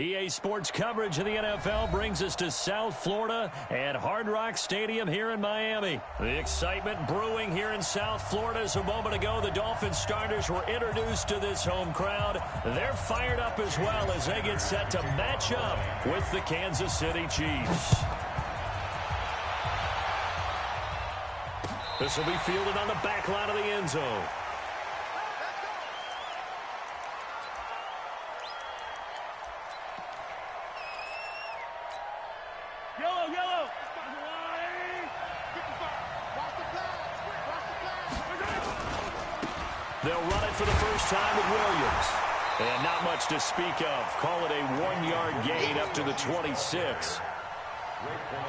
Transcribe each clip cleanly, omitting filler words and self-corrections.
EA Sports coverage of the NFL brings us to South Florida at Hard Rock Stadium here in Miami. The excitement brewing here in South Florida as a moment ago the Dolphins starters were introduced to this home crowd. They're fired up as well as they get set to match up with the Kansas City Chiefs. This will be fielded on the back line of the end zone. They'll run it for the first time with Williams. And not much to speak of. Call it a 1-yard gain up to the 26.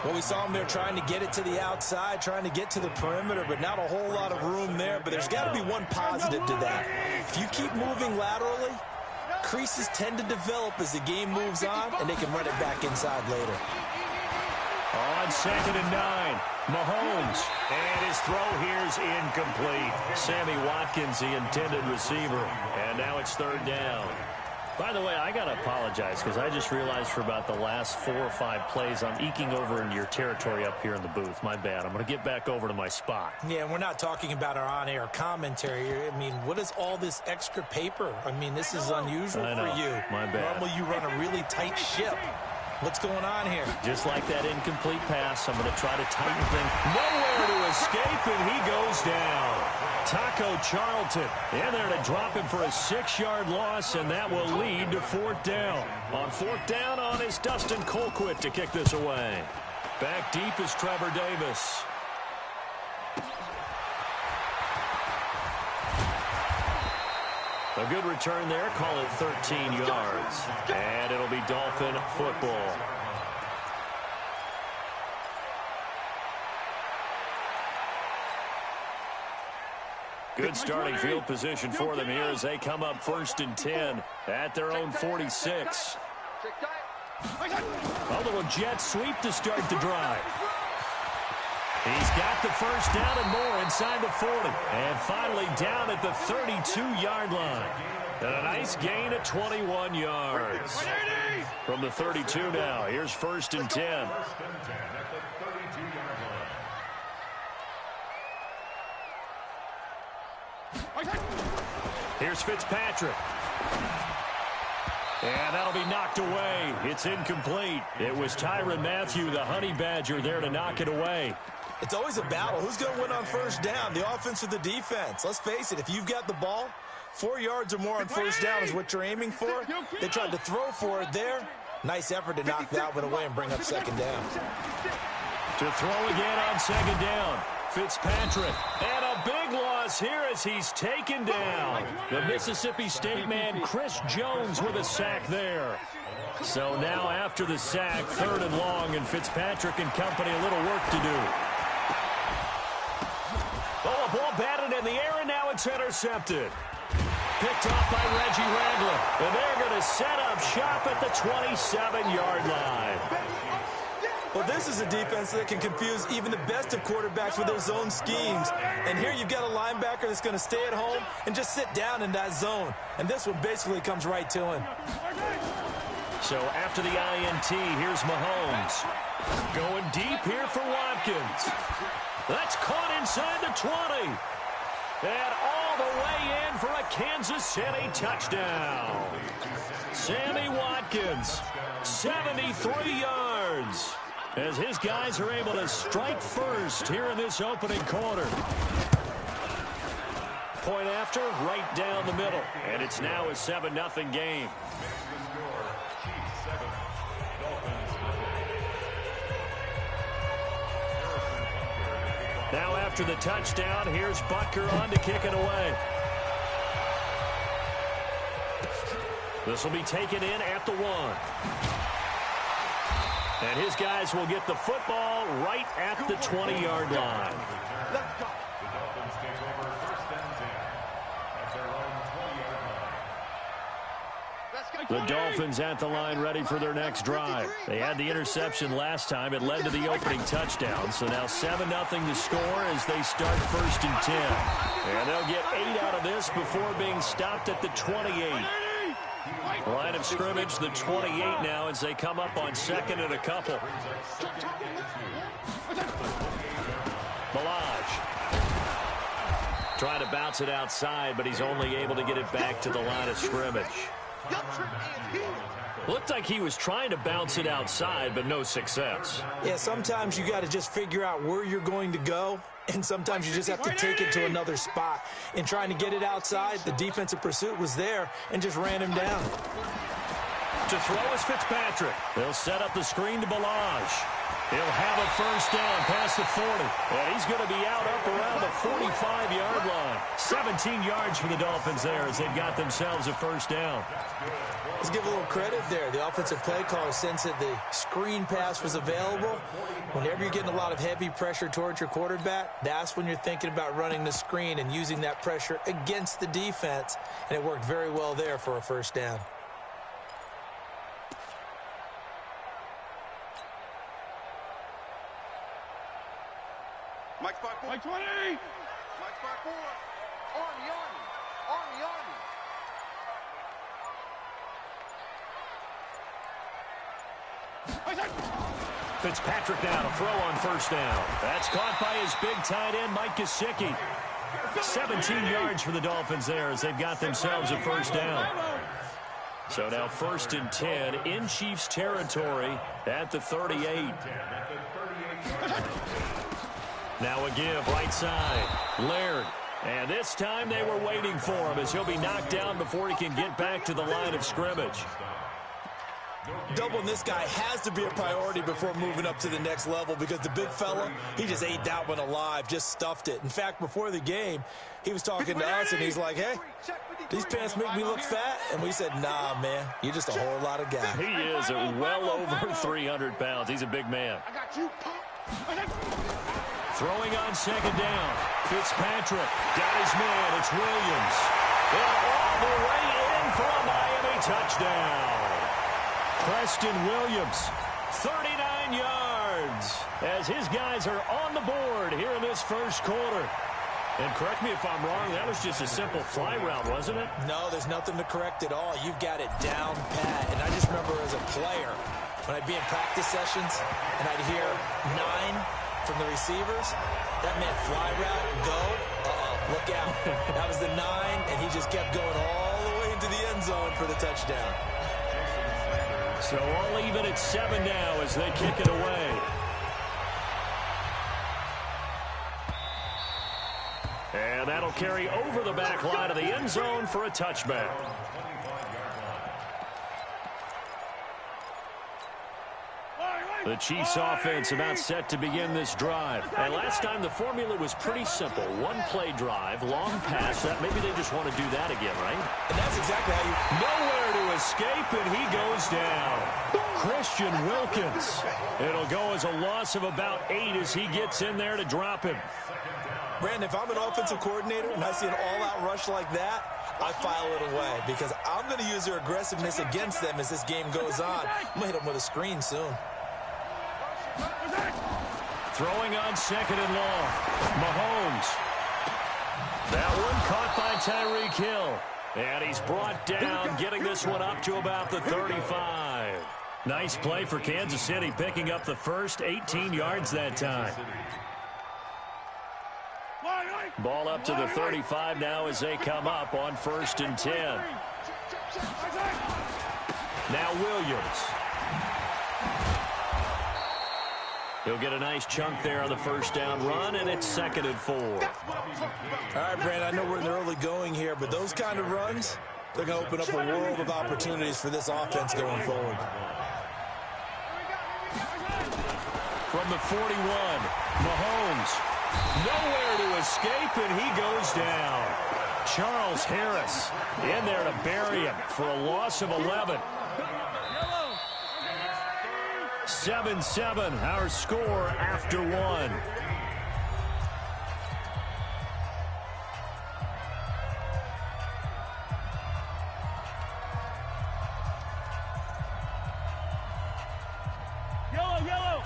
Well, we saw him there trying to get it to the outside, trying to get to the perimeter, but not a whole lot of room there. But there's got to be one positive to that. If you keep moving laterally, creases tend to develop as the game moves on, and they can run it back inside later. On 2nd and 9, Mahomes. And his throw here's incomplete. Sammy Watkins, the intended receiver. And now it's 3rd down. By the way, I got to apologize because I just realized for about the last 4 or 5 plays I'm eking over into your territory up here in the booth. My bad. I'm going to get back over to my spot. Yeah, we're not talking about our on-air commentary. I mean, what is all this extra paper? I mean, this is unusual for you. My bad. Normally you run a really tight ship. What's going on here? Just like that incomplete pass, I'm going to try to tighten things. Nowhere to escape, and he goes down. Taco Charlton in there to drop him for a 6-yard loss, and that will lead to 4th down. On 4th down is Dustin Colquitt to kick this away. Back deep is Trevor Davis. A good return there. Call it 13 yards. And it'll be Dolphin football. Good starting field position for them here as they come up 1st and 10 at their own 46. A little jet sweep to start the drive. He's got the first down and more inside the 40. And finally down at the 32-yard line. And a nice gain of 21 yards. From the 32 now, here's 1st and 10. Here's Fitzpatrick. And that'll be knocked away. It's incomplete. It was Tyrann Mathieu, the Honey Badger, there to knock it away. It's always a battle. Who's going to win on 1st down, the offense or the defense? Let's face it, if you've got the ball, 4 yards or more on 1st down is what you're aiming for. They tried to throw for it there. Nice effort to knock that one away and bring up 2nd down. To throw again on 2nd down. Fitzpatrick. And a big loss here as he's taken down. The Mississippi State man, Chris Jones, with a sack there. So now after the sack, 3rd and long, and Fitzpatrick and company a little work to do. Oh, a ball batted in the air, and now it's intercepted. Picked off by Reggie Ragland. And they're going to set up shop at the 27-yard line. Well, this is a defense that can confuse even the best of quarterbacks with their zone schemes. And here you've got a linebacker that's going to stay at home and just sit down in that zone. And this one basically comes right to him. So after the INT, here's Mahomes. Going deep here for Watkins. That's caught inside the 20. And all the way in for a Kansas City touchdown. Sammy Watkins, 73 yards. As his guys are able to strike first here in this opening quarter. Point after, right down the middle. And it's now a 7-0 game. Now after the touchdown, here's Butker on to kick it away. This will be taken in at the 1. And his guys will get the football right at the 20-yard line. The Dolphins at the line ready for their next drive. They had the interception last time. It led to the opening touchdown. So now 7-0 to score as they start 1st and 10. And they'll get 8 out of this before being stopped at the 28. Line of scrimmage, the 28 now as they come up on second and a couple. Ballage. Trying to bounce it outside, but he's only able to get it back to the line of scrimmage. Looked like he was trying to bounce it outside, but no success. Yeah, sometimes you got to just figure out where you're going to go, and sometimes you just have to take it to another spot. In trying to get it outside, the defensive pursuit was there and just ran him down. To throw is Fitzpatrick. They'll set up the screen to Ballage. He'll have a first down past the 40. And he's going to be out up around the 45-yard line. 17 yards for the Dolphins there as they've got themselves a first down. Let's give a little credit there. The offensive play caller sensed that the screen pass was available. Whenever you're getting a lot of heavy pressure towards your quarterback, that's when you're thinking about running the screen and using that pressure against the defense. And it worked very well there for a first down. Mike spot 4. Mike 20. Mike spot 4. Army. Fitzpatrick now to throw on first down. That's caught by his big tight end, Mike Gesicki. 17 yards for the Dolphins there as they've got themselves a first down. So now 1st and 10 in Chiefs territory at the 38. Now a give right side. Laird. And this time they were waiting for him as he'll be knocked down before he can get back to the line of scrimmage. Doubling this guy has to be a priority before moving up to the next level because the big fella, he just ate that one alive, just stuffed it. In fact, before the game, he was talking to us, and he's like, hey, these pants make me look fat. And we said, nah, man, you're just a whole lot of guy. He is well over 300 pounds. He's a big man. I got you, punk. Throwing on second down. Fitzpatrick got his man. It's Williams. And all the way in for a Miami touchdown. Preston Williams, 39 yards, as his guys are on the board here in this first quarter. And correct me if I'm wrong, that was just a simple fly route, wasn't it? No, there's nothing to correct at all. You've got it down pat. And I just remember as a player, when I'd be in practice sessions and I'd hear 9 from the receivers, that meant fly route, go, look out. That was the 9, and he just kept going all the way into the end zone for the touchdown. So all even at 7 now as they kick it away. And that'll carry over the back line of the end zone for a touchback. The Chiefs offense about set to begin this drive. And last time the formula was pretty simple. One play drive, long pass. That maybe they just want to do that again, right? And that's exactly how you... Nowhere to escape, and he goes down. Christian Wilkins. It'll go as a loss of about 8 as he gets in there to drop him. Brandon, if I'm an offensive coordinator and I see an all-out rush like that, I file it away because I'm going to use their aggressiveness against them as this game goes on. I'm going to hit them with a screen soon. Throwing on second and long. Mahomes. That one caught by Tyreek Hill. And he's brought down, getting this one up to about the 35. Nice play for Kansas City, picking up the first 18 yards that time. Ball up to the 35 now as they come up on 1st and 10. Now Williams. He'll get a nice chunk there on the first down run, and it's 2nd and 4. All right, Brandon, I know we're in the early going here, but those kind of runs, they're going to open up a world of opportunities for this offense going forward. From the 41, Mahomes. Nowhere to escape, and he goes down. Charles Harris in there to bury him for a loss of 11. 7-7, our score after 1. Yellow.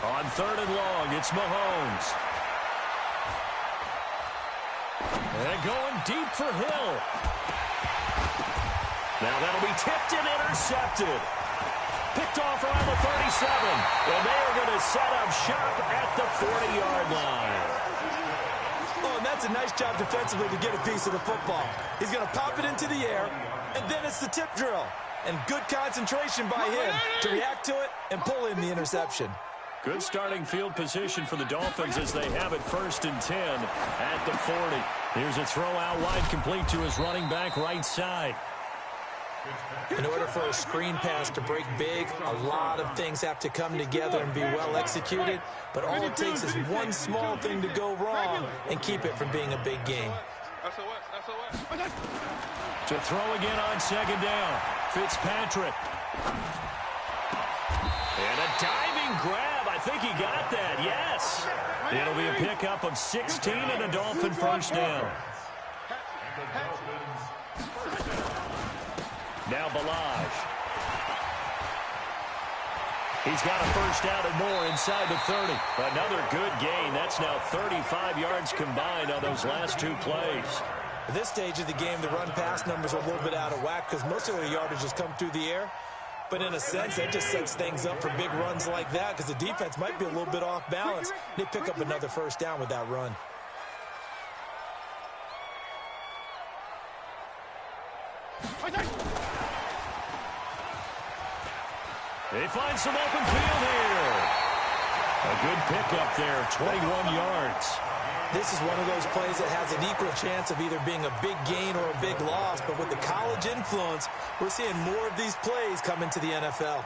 On 3rd and long, it's Mahomes. And going deep for Hill. Now that'll be tipped and intercepted. Picked off around the 37. And they are going to set up shop at the 40-yard line. Oh, and that's a nice job defensively to get a piece of the football. He's going to pop it into the air, and then it's the tip drill. And good concentration by him to react to it and pull in the interception. Good starting field position for the Dolphins as they have it 1st and 10 at the 40. Here's a throw out wide complete to his running back right side. In order for a screen pass to break big, a lot of things have to come together and be well executed. But all it takes is one small thing to go wrong and keep it from being a big game. To throw again on 2nd down. Fitzpatrick. And a diving grab. I think he got that. Yes. It'll be a pickup of 16 and a Dolphin 1st down. Now Ballage. He's got a 1st down and more inside the 30. Another good gain. That's now 35 yards combined on those last 2 plays. At this stage of the game, the run-pass numbers are a little bit out of whack because most of the yardage has come through the air. But in a sense, that just sets things up for big runs like that because the defense might be a little bit off balance. They pick up another 1st down with that run. They find some open field here. A good pickup there, 21 yards. This is one of those plays that has an equal chance of either being a big gain or a big loss, but with the college influence, we're seeing more of these plays come into the NFL.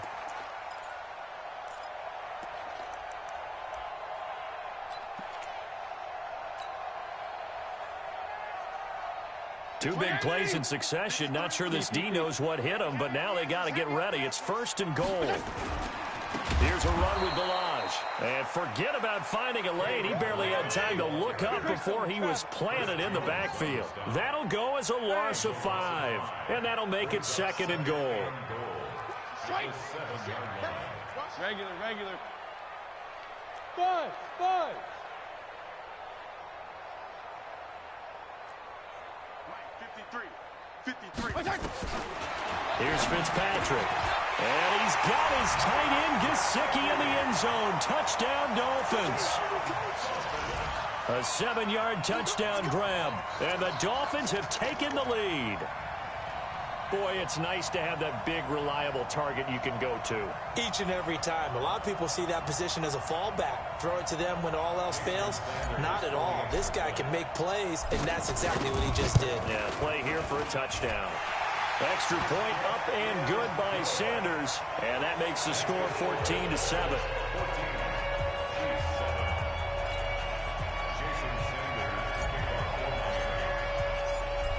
Two big plays in succession. Not sure this D knows what hit him, but now they got to get ready. It's 1st and goal. Here's a run with Ballage. And forget about finding a lane. He barely had time to look up before he was planted in the backfield. That'll go as a loss of 5. And that'll make it 2nd and goal. Regular. 5. Mike, 53. Here's Fitzpatrick. And he's got his tight end, Gesicki, in the end zone. Touchdown, Dolphins. A 7-yard touchdown grab. And the Dolphins have taken the lead. Boy, it's nice to have that big, reliable target you can go to. Each and every time. A lot of people see that position as a fallback. Throw it to them when all else fails. Not at all. This guy can make plays, and that's exactly what he just did. Yeah, play here for a touchdown. Extra point up and good by Sanders. And that makes the score 14-7.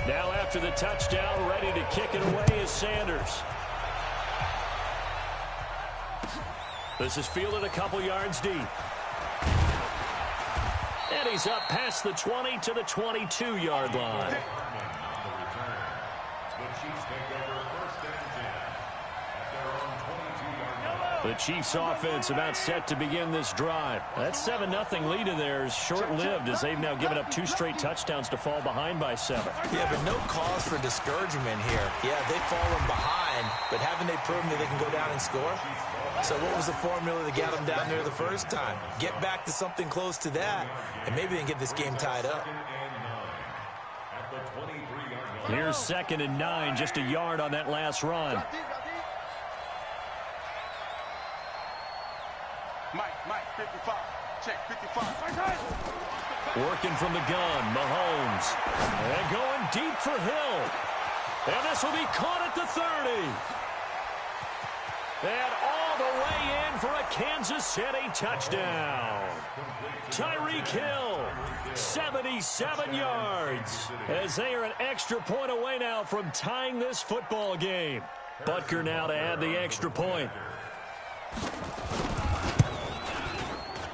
Now after the touchdown, ready to kick it away is Sanders. This is fielded a couple yards deep. And he's up past the 20 to the 22-yard line. The Chiefs offense about set to begin this drive. That 7-0 lead of theirs short-lived as they've now given up 2 straight touchdowns to fall behind by 7. Yeah, but no cause for discouragement here. Yeah, they've fallen behind, but haven't they proven that they can go down and score? So what was the formula that got them down there the first time? Get back to something close to that, and maybe they can get this game tied up. Here's 2nd and 9, just a yard on that last run. Mike, 55. Check, 55. Working from the gun, Mahomes. And going deep for Hill. And this will be caught at the 30. And all the way in for a Kansas City touchdown. Tyreek Hill, 77 yards. As they are an extra point away now from tying this football game. Butker now to add the extra point.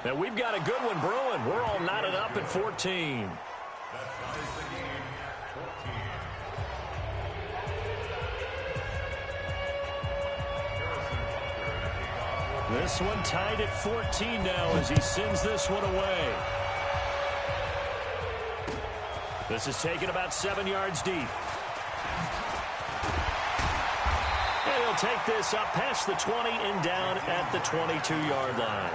Now we've got a good one brewing. We're all knotted up at 14. This one tied at 14 now as he sends this one away. This is taken about 7 yards deep. And he'll take this up past the 20 and down at the 22-yard line.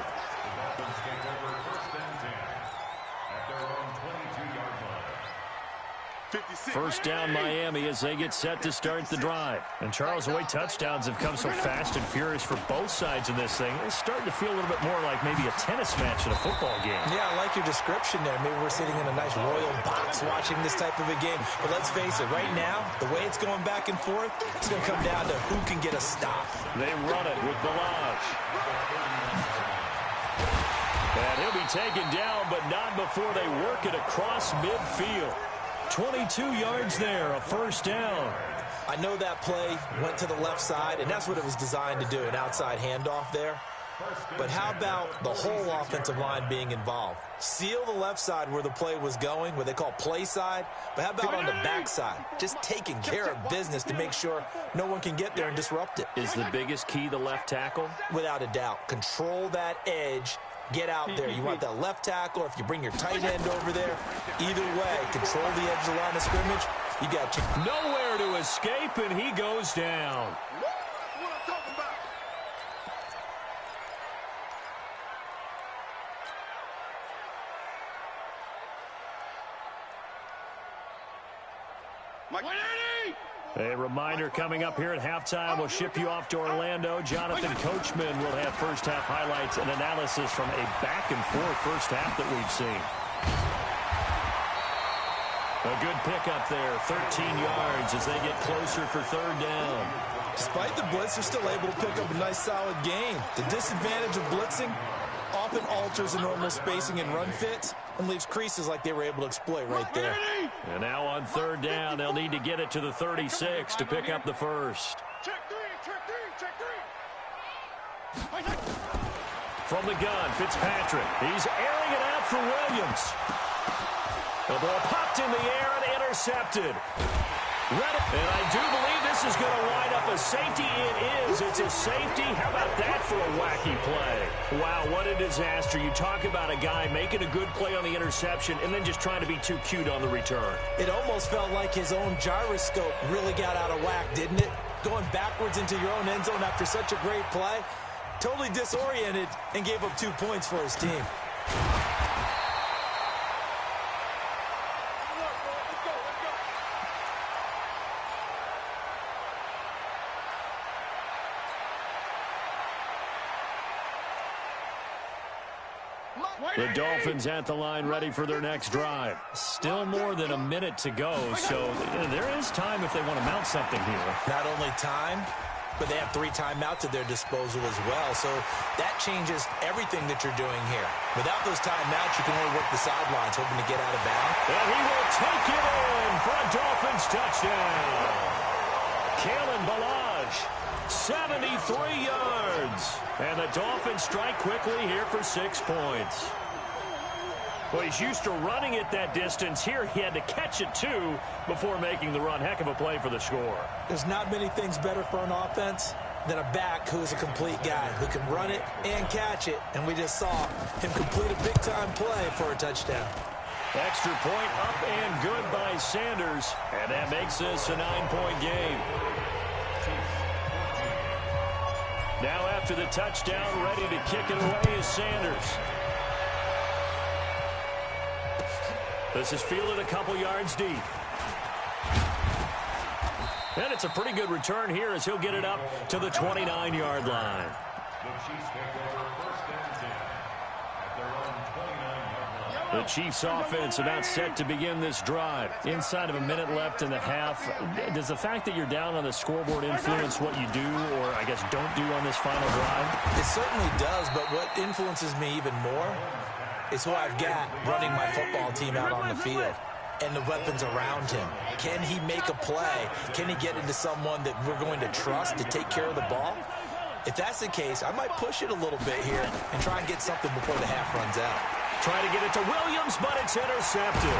First down Miami as they get set to start the drive. And Charles, the way touchdowns have come so fast and furious for both sides in this thing, it's starting to feel a little bit more like maybe a tennis match in a football game. Yeah, I like your description there. Maybe we're sitting in a nice royal box watching this type of a game. But let's face it, right now, the way it's going back and forth, it's going to come down to who can get a stop. They run it with Ballage. And he'll be taken down, but not before they work it across midfield. 22 yards there, a first down. I know that play went to the left side, and that's what it was designed to do, an outside handoff there. But how about the whole offensive line being involved? Seal the left side where the play was going, what they call play side, but how about on the back side? Just taking care of business to make sure no one can get there and disrupt it. Is the biggest key the left tackle? Without a doubt. Control that edge. Get out there. You want that left tackle, or if you bring your tight end over there, either way, control the edge of the line of scrimmage. You got you. Nowhere to escape, and he goes down. That's what I'm talking about. Mike. A reminder coming up here at halftime. We'll ship you off to Orlando. Jonathan Coachman will have first-half highlights and analysis from a back-and-forth first half that we've seen. A good pickup there, 13 yards as they get closer for third down. Despite the blitz, they're still able to pick up a nice, solid gain. The disadvantage of blitzing often alters the normal spacing and run fits and leaves creases like they were able to exploit right there. And now on third down, they'll need to get it to the 36 to pick up the first. Check three, check three, check three. From the gun, Fitzpatrick. He's airing it out for Williams. The ball popped in the air and intercepted. And I do believe this is going to wind up a safety. It is. It's a safety. How about that for a wacky play? Wow, what a disaster. You talk about a guy making a good play on the interception and then just trying to be too cute on the return. It almost felt like his own gyroscope really got out of whack, didn't it? Going backwards into your own end zone after such a great play. Totally disoriented and gave up 2 points for his team. The Dolphins at the line ready for their next drive. Still more than a minute to go, so there is time if they want to mount something here. Not only time, but they have 3 timeouts at their disposal as well, so that changes everything that you're doing here. Without those timeouts, you can only work the sidelines, hoping to get out of bounds. And he will take it in for a Dolphins touchdown. Kalen Ballage, 73 yards. And the Dolphins strike quickly here for 6 points. Well, he's used to running it that distance. Here he had to catch it, too, before making the run. Heck of a play for the score. There's not many things better for an offense than a back who is a complete guy who can run it and catch it. And we just saw him complete a big-time play for a touchdown. Extra point up and good by Sanders. And that makes this a 9-point game. Now after the touchdown, ready to kick it away is Sanders. This is fielded a couple yards deep. And it's a pretty good return here as he'll get it up to the 29-yard line. The Chiefs offense about set to begin this drive. Inside of a minute left in the half. Does the fact that you're down on the scoreboard influence what you do or, I guess, don't do on this final drive? It certainly does, but what influences me even more is who I've got running my football team out on the field and the weapons around him. Can he make a play? Can he get into someone that we're going to trust to take care of the ball? If that's the case, I might push it a little bit here and try and get something before the half runs out. Try to get it to Williams, but it's intercepted.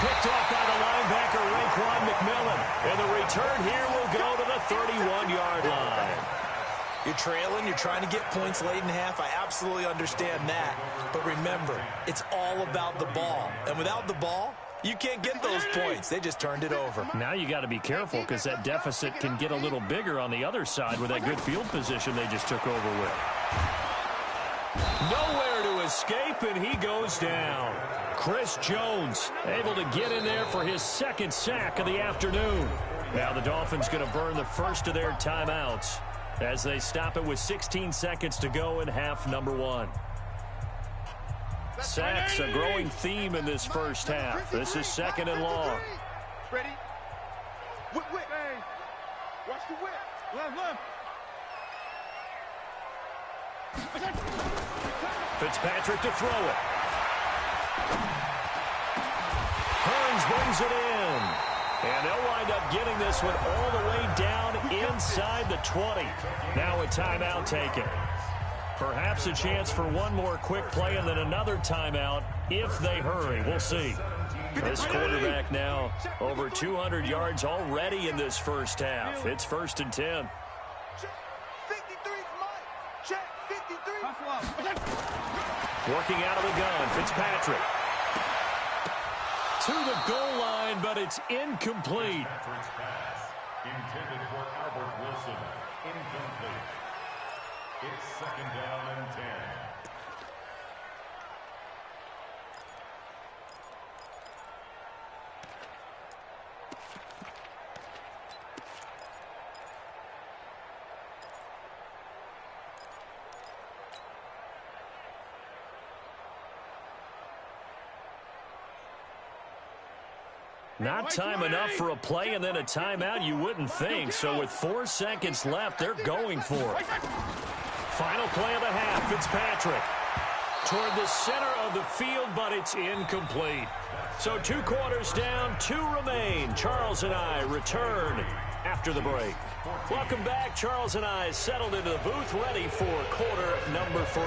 Picked off by the linebacker, Raekwon McMillan. And the return here will go to the 31-yard line. You're trailing, you're trying to get points late in half. I absolutely understand that. But remember, it's all about the ball. And without the ball, You can't get those points. They just turned it over. Now you got to be careful because that deficit can get a little bigger on the other side with that good field position they just took over with. Nowhere to escape, and he goes down. Chris Jones able to get in there for his second sack of the afternoon. Now the Dolphins going to burn the first of their timeouts as they stop it with 16 seconds to go in half number 1. Sacks, a growing theme in this first half. This is second and long. Ready? Whip. Watch the whip. Left. Fitzpatrick to throw it. Hearns brings it in. And they'll wind up getting this one all the way down inside the 20. Now a timeout taken. Perhaps a chance for one more quick play and then another timeout if they hurry. We'll see. This quarterback now over 200 yards already in this first half. It's 1st and 10. Working out of the gun, Fitzpatrick. To the goal line, but it's incomplete. Intended for Albert Wilson. Incomplete. It's 2nd down and 10. Not time enough for a play and then a timeout, you wouldn't think. So with 4 seconds left, they're going for it. Final play of the half, Fitzpatrick. Toward the center of the field, but it's incomplete. So 2 quarters down, 2 remain. Charles and I return after the break. Welcome back. Charles and I settled into the booth, ready for quarter number 3.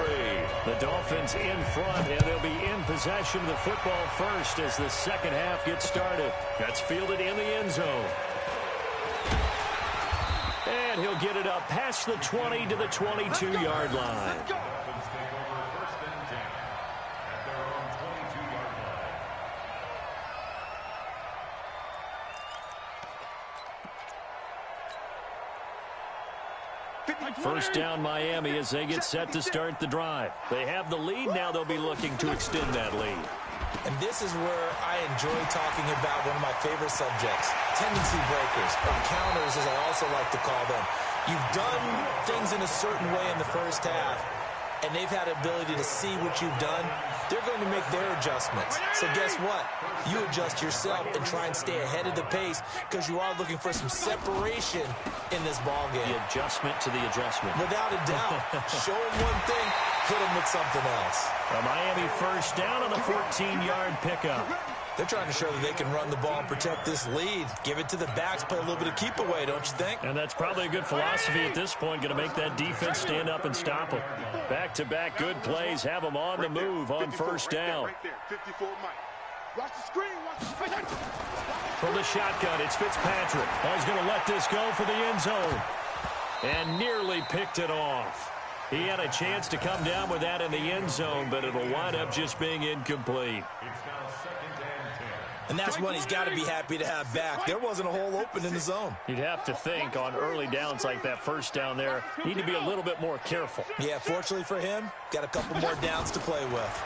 The Dolphins in front, and they'll be in possession of the football first as the second half gets started. That's fielded in the end zone. And he'll get it up past the 20 to the 22-yard line. First down Miami as they get set to start the drive. They have the lead. Now they'll be looking to extend that lead. And this is where I enjoy talking about one of my favorite subjects, tendency breakers, or counters as I also like to call them. You've done things in a certain way in the first half, and they've had the ability to see what you've done. They're going to make their adjustments. So guess what? You adjust yourself and try and stay ahead of the pace because you are looking for some separation in this ball game. The adjustment to the adjustment. Without a doubt. Show them one thing, hit them with something else. A Miami first down on the 14-yard pickup. They're trying to show that they can run the ball and protect this lead. Give it to the backs, play a little bit of keep away, don't you think? And that's probably a good philosophy at this point, going to make that defense stand up and stop them. Back-to-back good plays, have them on the move on first down. Right there, 54 Mike. Watch the screen, From the shotgun, it's Fitzpatrick. He's going to let this go for the end zone. And nearly picked it off. He had a chance to come down with that in the end zone, but it'll wind up just being incomplete. And that's one he's got to be happy to have back. There wasn't a hole open in the zone. You'd have to think on early downs like that first down there, need to be a little bit more careful. Yeah, fortunately for him, got a couple more downs to play with.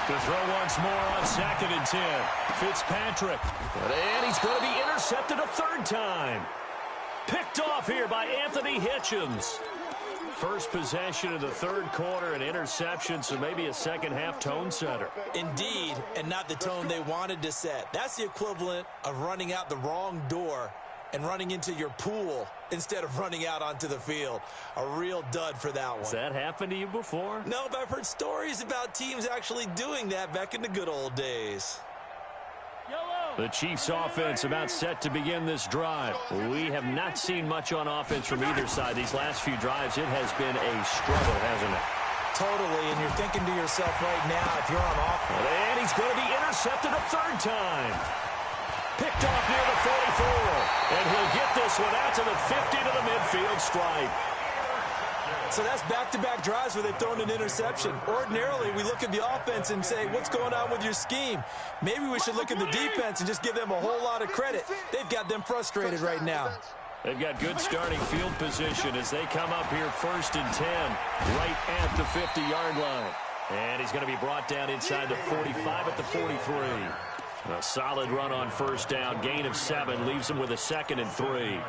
To throw once more on 2nd and 10. Fitzpatrick. And he's going to be intercepted a third time. Picked off here by Anthony Hitchens. First possession of the third quarter, an interception, so maybe a second half tone setter. Indeed, and not the tone they wanted to set. That's the equivalent of running out the wrong door and running into your pool instead of running out onto the field. A real dud for that one. Has that happened to you before? No, but I've heard stories about teams actually doing that back in the good old days. The Chiefs offense about set to begin this drive. We have not seen much on offense from either side these last few drives. It has been a struggle, hasn't it? Totally, and you're thinking to yourself right now, if you're on offense. And he's going to be intercepted a third time. Picked off near the 44. And he'll get this one out to the 50 to the midfield stripe. So that's back-to-back drives where they've thrown an interception. Ordinarily, we look at the offense and say, what's going on with your scheme? Maybe we should look at the defense and just give them a whole lot of credit. They've got them frustrated right now. They've got good starting field position as they come up here 1st and 10, right at the 50-yard line. And he's going to be brought down inside the 45 at the 43. A solid run on 1st down, gain of 7, leaves him with a 2nd and 3. Brings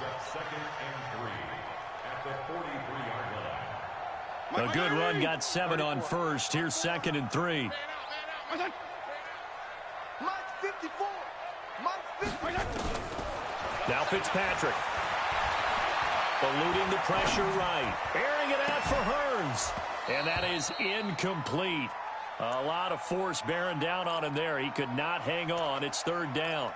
up 2nd and 3 at the 43-yard line. A good run, got 7 on 1st. Here's 2nd and 3. Now Fitzpatrick. Eluding the pressure right. Airing it out for Hearns. And that is incomplete. A lot of force bearing down on him there. He could not hang on. It's 3rd down.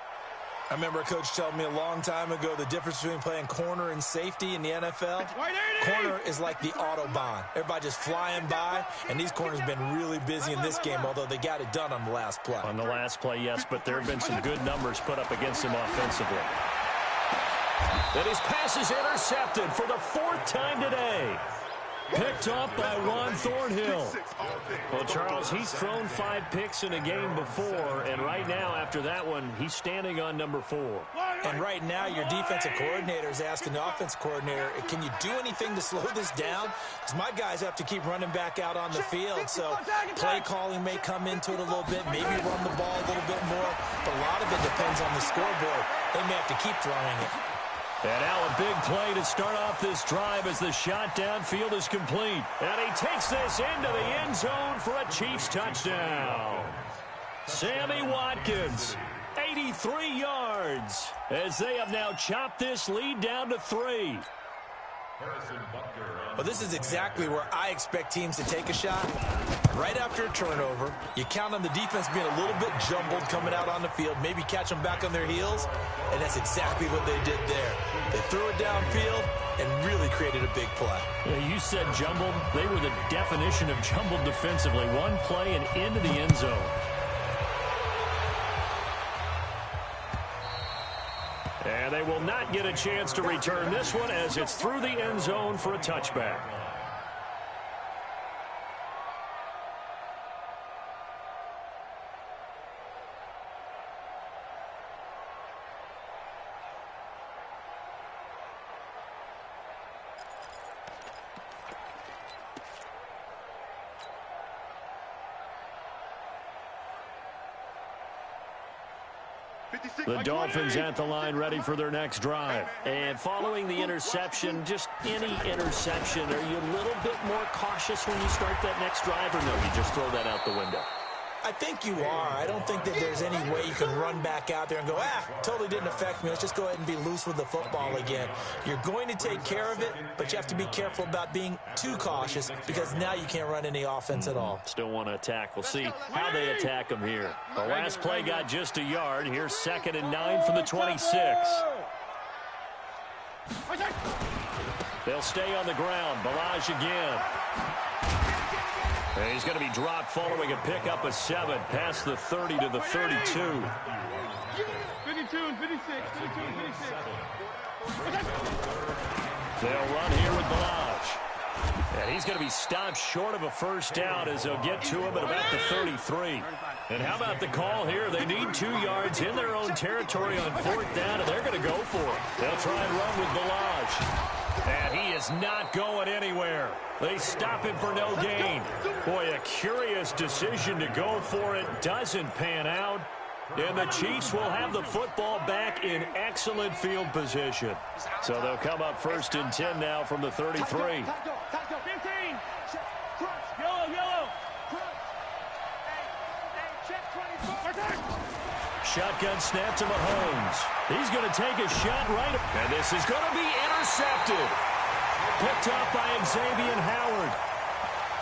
I remember a coach telling me a long time ago the difference between playing corner and safety in the NFL. Corner is like the Autobahn. Everybody just flying by, and these corners have been really busy in this game, although they got it done on the last play. On the last play, yes, but there have been some good numbers put up against him offensively. And his pass is intercepted for the 4th time today. Picked off by Juan Thornhill. Well, Charles, he's thrown 5 picks in a game before, and right now, after that one, he's standing on number 4. And right now, your defensive coordinator is asking the offensive coordinator, can you do anything to slow this down? Because my guys have to keep running back out on the field, so play calling may come into it a little bit, maybe run the ball a little bit more, but a lot of it depends on the scoreboard. They may have to keep throwing it. And now a big play to start off this drive as the shot downfield is complete. And he takes this into the end zone for a Chiefs touchdown. Sammy Watkins, 83 yards, as they have now chopped this lead down to 3. Well, this is exactly where I expect teams to take a shot. Right after a turnover, you count on the defense being a little bit jumbled coming out on the field, maybe catch them back on their heels, and that's exactly what they did there. They threw it downfield and really created a big play. Yeah, you said jumbled. They were the definition of jumbled defensively. One play and into the end zone. And they will not get a chance to return this one as it's through the end zone for a touchback. The Dolphins at the line ready for their next drive. And following the interception, just any interception, are you a little bit more cautious when you start that next drive, or no, you just throw that out the window? I think you are. I don't think that there's any way you can run back out there and go, totally didn't affect me. Let's just go ahead and be loose with the football again. You're going to take care of it, but you have to be careful about being too cautious because now you can't run any offense at all. Still want to attack. We'll see how they attack them here. The last play got just a yard. Here's 2nd and 9 from the 26. They'll stay on the ground. Balaj again. And he's going to be dropped following a pickup of 7 past the 30 to the 32. 52 and 56. 52 and 56. They'll run here with Balaj. And he's going to be stopped short of a first down as they'll get to him at about the 33. And how about the call here? They need 2 yards in their own territory on 4th down, and they're going to go for it. They'll try and run with Balaj. And he is not going anywhere. They stop him for no gain. Boy, a curious decision to go for it. Doesn't pan out. And the Chiefs will have the football back in excellent field position. So they'll come up 1st and 10 now from the 33. 15. Yellow. Shotgun snap to Mahomes. He's going to take a shot right. And this is going to be intercepted. Picked up by Xavier Howard.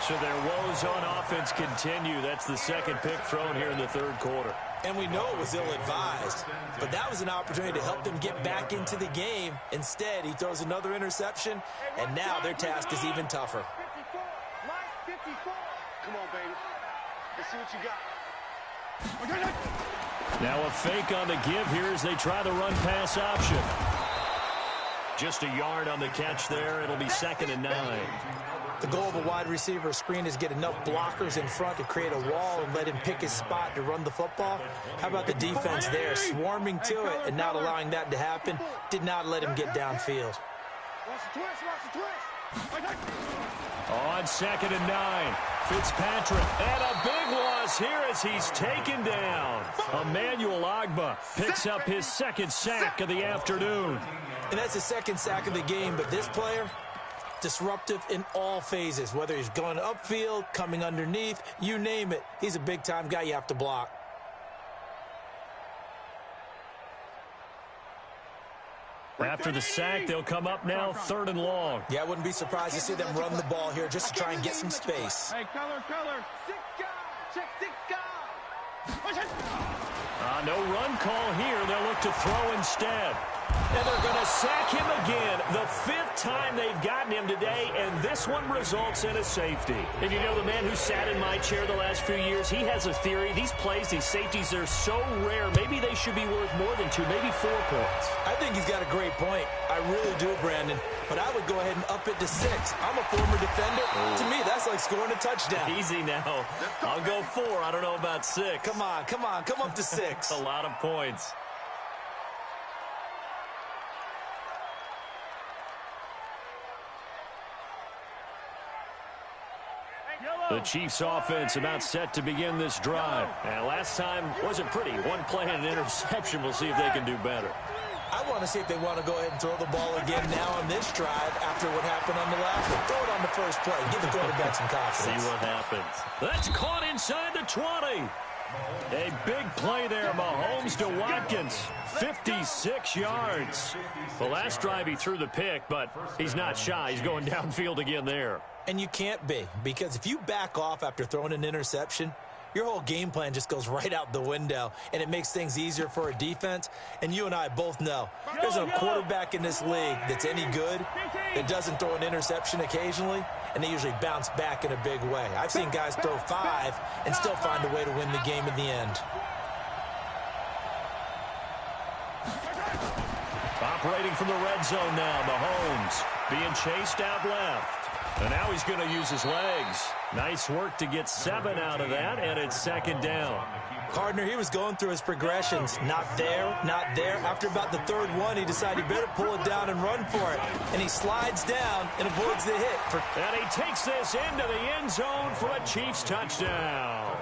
So their woes on offense continue. That's the 2nd pick thrown here in the 3rd quarter. And we know it was ill-advised, but that was an opportunity to help them get back into the game. Instead, he throws another interception, and now their task is even tougher. 54. Come on, baby. Let's see what you got. Now a fake on the give here as they try the run-pass option. just a yard on the catch there. It'll be 2nd and 9. The goal of a wide receiver screen is get enough blockers in front to create a wall and let him pick his spot to run the football. How about the defense there, swarming to it and not allowing that to happen? Did not let him get downfield. On 2nd and 9, Fitzpatrick, and a big loss here as he's taken down. Emmanuel Ogbah picks up his 2nd sack of the afternoon. And that's his 2nd sack of the game, but this player, disruptive in all phases, whether he's going upfield, coming underneath, you name it. He's a big-time guy you have to block. After the sack, they'll come up now 3rd and long. Yeah, I wouldn't be surprised to see them run the ball here just to try and get some space. Hey, color. 6 guys. Check 6 guys. No run call here. They'll look to throw instead. And they're going to sack him again. The 5th time they've gotten him today, and this one results in a safety. And you know, the man who sat in my chair the last few years, he has a theory. These plays, these safeties, they're so rare. Maybe they should be worth more than 2, maybe 4 points. I think he's got a great point. I really do, Brandon. But I would go ahead and up it to 6. I'm a former defender. To me, that's like scoring a touchdown. Easy now. I'll go 4. I don't know about 6. Come on. Come up to 6. A lot of points. The Chiefs offense about set to begin this drive. And last time wasn't pretty. One play and an interception. We'll see if they can do better. I want to see if they want to go ahead and throw the ball again now on this drive after what happened on the last one. Throw it on the first play. Give the quarterback some confidence. See what happens. That's caught inside the 20. A big play there, Mahomes to Watkins. 56 yards. The last drive he threw the pick, but he's not shy. He's going downfield again there. And you can't be, because if you back off after throwing an interception, your whole game plan just goes right out the window, and it makes things easier for a defense. And you and I both know there's a quarterback in this league that's any good that doesn't throw an interception occasionally, and they usually bounce back in a big way. I've seen guys throw 5 and still find a way to win the game in the end. Operating from the red zone now, Mahomes being chased out left. And now he's going to use his legs. Nice work to get 7 out of that, and it's 2nd down. Partner, he was going through his progressions. Not there, not there. After about the 3rd one, he decided he better pull it down and run for it. And he slides down and avoids the hit. And he takes this into the end zone for a Chiefs touchdown.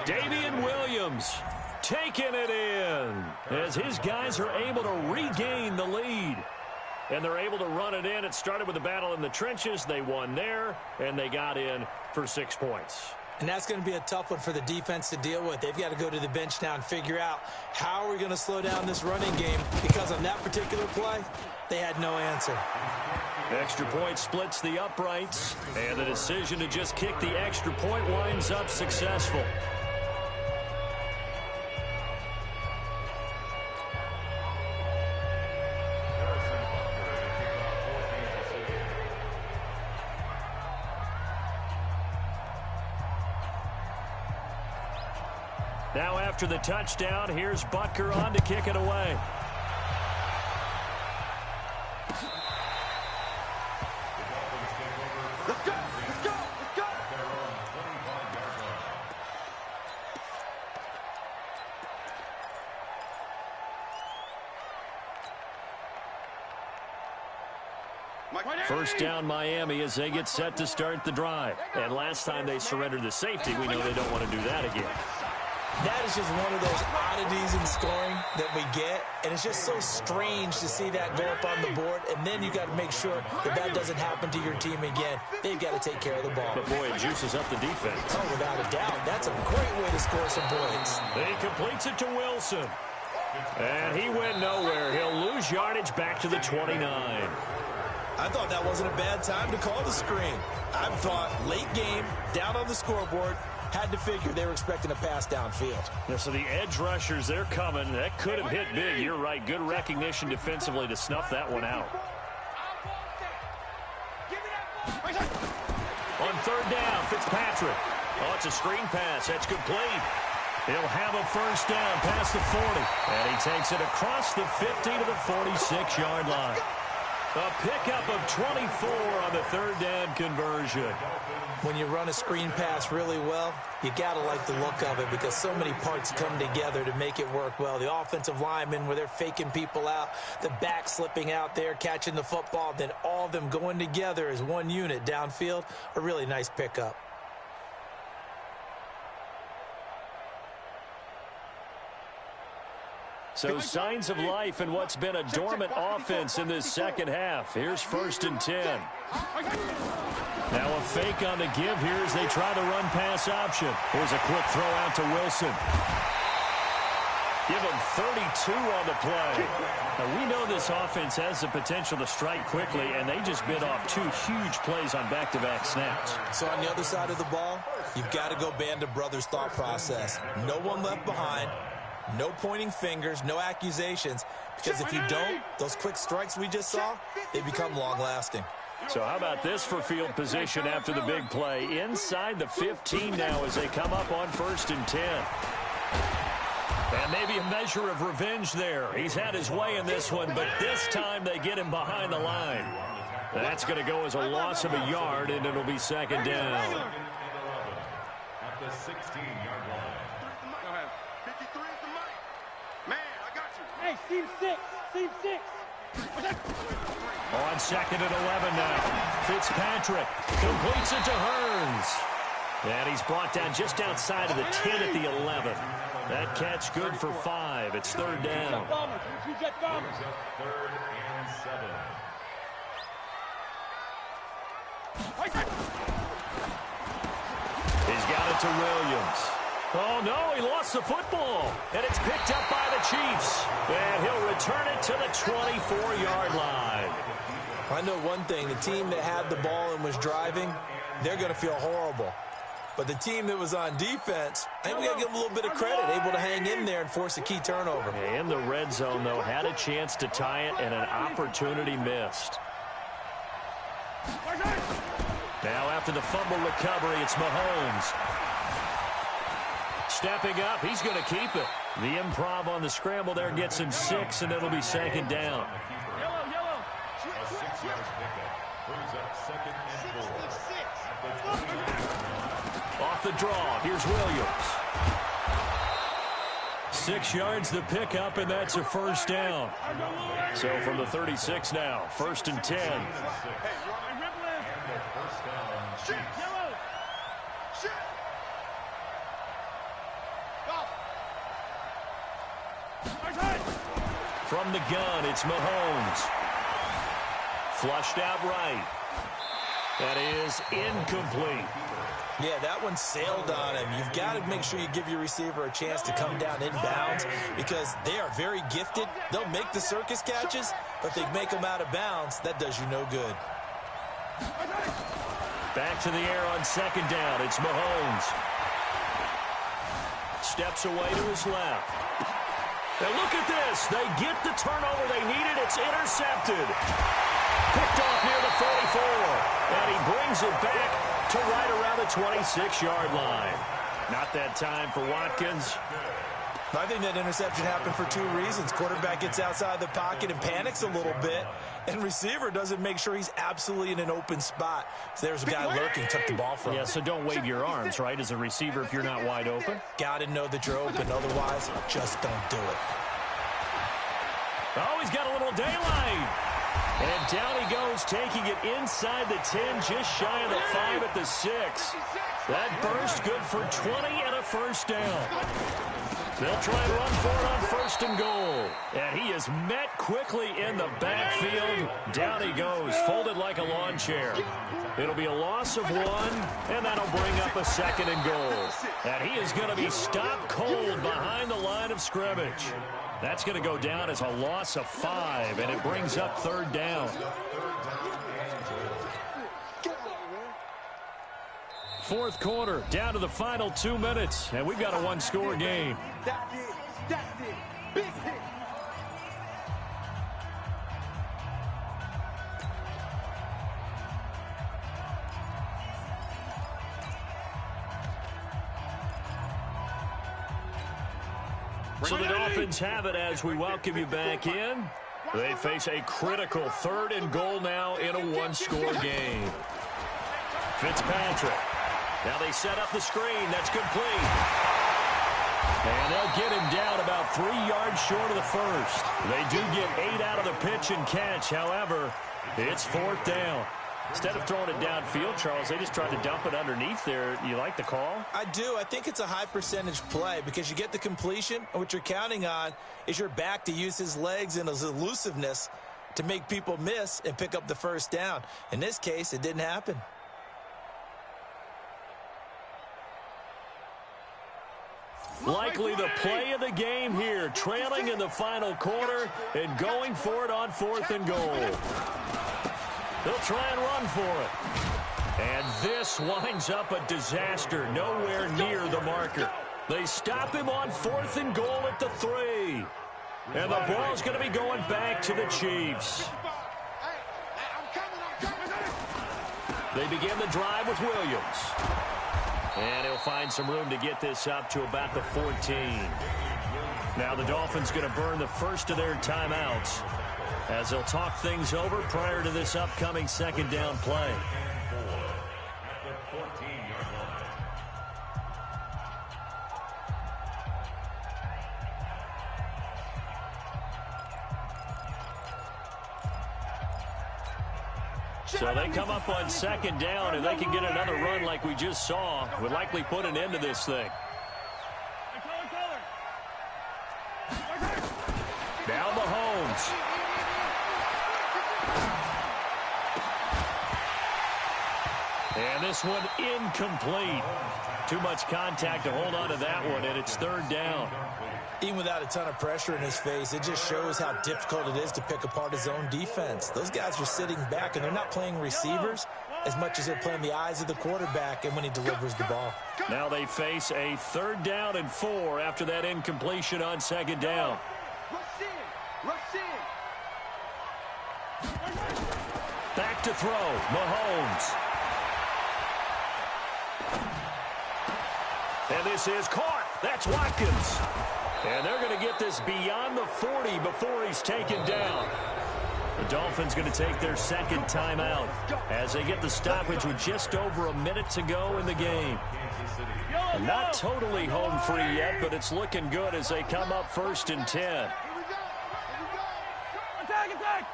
Damian Williams taking it in as his guys are able to regain the lead. And they're able to run it in. It started with a battle in the trenches. They won there, and they got in for 6 points. And that's going to be a tough one for the defense to deal with. They've got to go to the bench now and figure out how are we going to slow down this running game, because on that particular play, they had no answer. Extra point splits the uprights, and the decision to just kick the extra point winds up successful. Now after the touchdown, here's Butker on to kick it away. Let's go! First down Miami as they get set to start the drive. And last time they surrendered the safety, we know they don't want to do that again. That is just one of those oddities in scoring that we get, and it's just so strange to see that go up on the board, and then you got to make sure that that doesn't happen to your team again. They've got to take care of the ball. But boy, it juices up the defense. Oh, without a doubt. That's a great way to score some points. He completes it to Wilson. And he went nowhere. He'll lose yardage back to the 29. I thought that wasn't a bad time to call the screen. I thought late game, down on the scoreboard, had to figure they were expecting a pass downfield. Yeah, so the edge rushers, they're coming. That could have hit big. You're right. Good recognition defensively to snuff that one out. On 3rd down, Fitzpatrick. Oh, it's a screen pass. That's complete. He'll have a first down past the 40. And he takes it across the 50 to the 46-yard line. A pickup of 24 on the third down conversion. When you run a screen pass really well, you got to like the look of it because so many parts come together to make it work well. The offensive linemen, where they're faking people out, the back slipping out there, catching the football, then all of them going together as one unit downfield, a really nice pickup. So signs of life in what's been a dormant offense in this second half. Here's 1st and 10. Now a fake on the give here as they try the run-pass option. Here's a quick throw out to Wilson. Give him 32 on the play. Now we know this offense has the potential to strike quickly, and they just bit off 2 huge plays on back-to-back snaps. So on the other side of the ball, you've got to go Band of Brothers thought process. No one left behind. No pointing fingers, no accusations, because if you don't, those quick strikes we just saw, they become long-lasting. So how about this for field position after the big play? Inside the 15 now as they come up on 1st and 10. And maybe a measure of revenge there. He's had his way in this one, but this time they get him behind the line. That's going to go as a loss of a yard, and it'll be 2nd down. At the 16-yard line. Hey, seam 6. Seam 6. On 2nd and 11 now. Fitzpatrick completes it to Hearns. And he's brought down just outside of the 10 at the 11. That catch good for 5. It's 3rd down. Brings up 3rd and 7. He's got it to Williams. Oh, no, he lost the football. And it's picked up by the Chiefs. And he'll return it to the 24-yard line. I know one thing. The team that had the ball and was driving, they're going to feel horrible. But the team that was on defense, I think we got to give them a little bit of credit, able to hang in there and force a key turnover. In the red zone, though, had a chance to tie it and an opportunity missed. Now after the fumble recovery, it's Mahomes. Stepping up, he's going to keep it. The improv on the scramble there gets him 6, and it'll be 2nd down. A 6-yard pickup brings up 2nd and 4. Off the draw, here's Williams. 6 yards the pickup, and that's a 1st down. So from the 36 now, 1st and 10. And the 1st down, Chiefs. From the gun, it's Mahomes. Flushed out right. That is incomplete. Yeah, that one sailed on him. You've got to make sure you give your receiver a chance to come down inbounds because they are very gifted. They'll make the circus catches, but they make them out of bounds. That does you no good. Back to the air on 2nd down. It's Mahomes. Steps away to his left. Now look at this. They get the turnover they needed. It's intercepted. Picked off near the 44. And he brings it back to right around the 26-yard line. Not that time for Watkins. I think that interception happened for 2 reasons. Quarterback gets outside the pocket and panics a little bit, and receiver doesn't make sure he's absolutely in an open spot. So there's a guy lurking, took the ball from him. Yeah, so don't wave your arms, right, as a receiver if you're not wide open. Got to know that you're open. Otherwise, just don't do it. Oh, he's got a little daylight. And down he goes, taking it inside the 10, just shy of the 5 at the 6. That burst good for 20 and a 1st down. They'll try and run for it on 1st and goal. And he is met quickly in the backfield. Down he goes, folded like a lawn chair. It'll be a loss of 1, and that'll bring up a 2nd and goal. And he is going to be stopped cold behind the line of scrimmage. That's going to go down as a loss of 5, and it brings up 3rd down. 4th quarter, down to the final 2 minutes, and we've got a 1-score game. That's it. That's it. Big hit. So the Dolphins have it as we welcome you back in. They face a critical 3rd and goal now in a one-score game. Fitzpatrick. Now they set up the screen. That's complete. And they'll get him down about 3 yards short of the first. They do get 8 out of the pitch and catch. However, it's 4th down. Instead of throwing it downfield, Charles, they just tried to dump it underneath there. You like the call? I do. I think it's a high percentage play because you get the completion, and what you're counting on is your back to use his legs and his elusiveness to make people miss and pick up the first down. In this case, it didn't happen. Likely the play of the game here, trailing in the final quarter and going for it on 4th and goal. They'll try and run for it. And this winds up a disaster, nowhere near the marker. They stop him on 4th and goal at the 3. And the ball's going to be going back to the Chiefs. They begin the drive with Williams. And he'll find some room to get this up to about the 14. Now the Dolphins going to burn the first of their timeouts as they'll talk things over prior to this upcoming 2nd down play. So they come up on 2nd down, and they can get another run like we just saw. Would likely put an end to this thing. Now Mahomes. And this one incomplete. Too much contact to hold on to that one, and it's 3rd down. Even without a ton of pressure in his face, it just shows how difficult it is to pick apart his own defense. Those guys are sitting back, and they're not playing receivers as much as they're playing the eyes of the quarterback and when he delivers the ball. Now they face a 3rd down and 4 after that incompletion on 2nd down. Back to throw, Mahomes. And this is caught. That's Watkins. And they're going to get this beyond the 40 before he's taken down. The Dolphins going to take their 2nd timeout as they get the stoppage with just over a minute to go in the game. And not totally home free yet, but it's looking good as they come up 1st and 10. Attack, attack!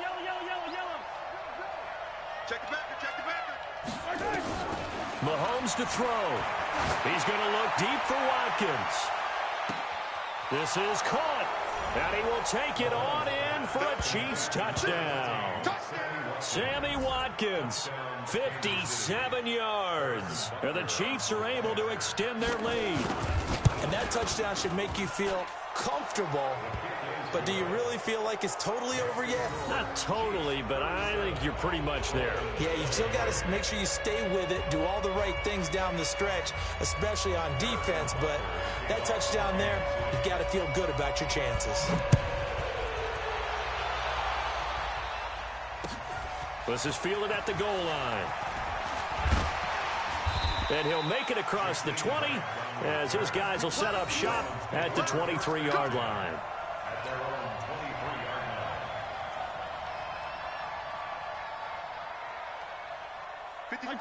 Yellow. Check the backer. Mahomes to throw. He's going to look deep for Watkins. This is caught. And he will take it on in for a Chiefs touchdown. Sammy Watkins, 57 yards. And the Chiefs are able to extend their lead. And that touchdown should make you feel comfortable. But do you really feel like it's totally over yet? Not totally, but I think you're pretty much there. Yeah, you still got to make sure you stay with it, do all the right things down the stretch, especially on defense. But that touchdown there, you've got to feel good about your chances. This is fielded at the goal line. And he'll make it across the 20 as his guys will set up shop at the 23-yard line.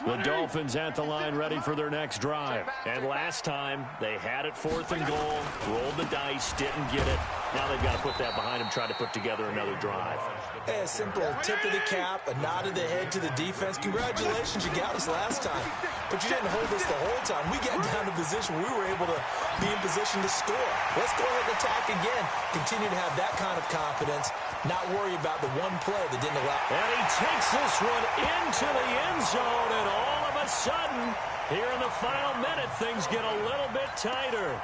The Dolphins at the line ready for their next drive. And last time, they had it 4th and goal, rolled the dice, didn't get it. Now they've got to put that behind them, try to put together another drive. Hey, a simple tip of the cap, a nod of the head to the defense. Congratulations, you got us last time. But you didn't hold us the whole time. We got down to position where we were able to be in position to score. Let's go ahead and attack again. Continue to have that kind of confidence. Not worry about the one play that didn't allow. And he takes this one into the end zone, and all of a sudden, here in the final minute, things get a little bit tighter.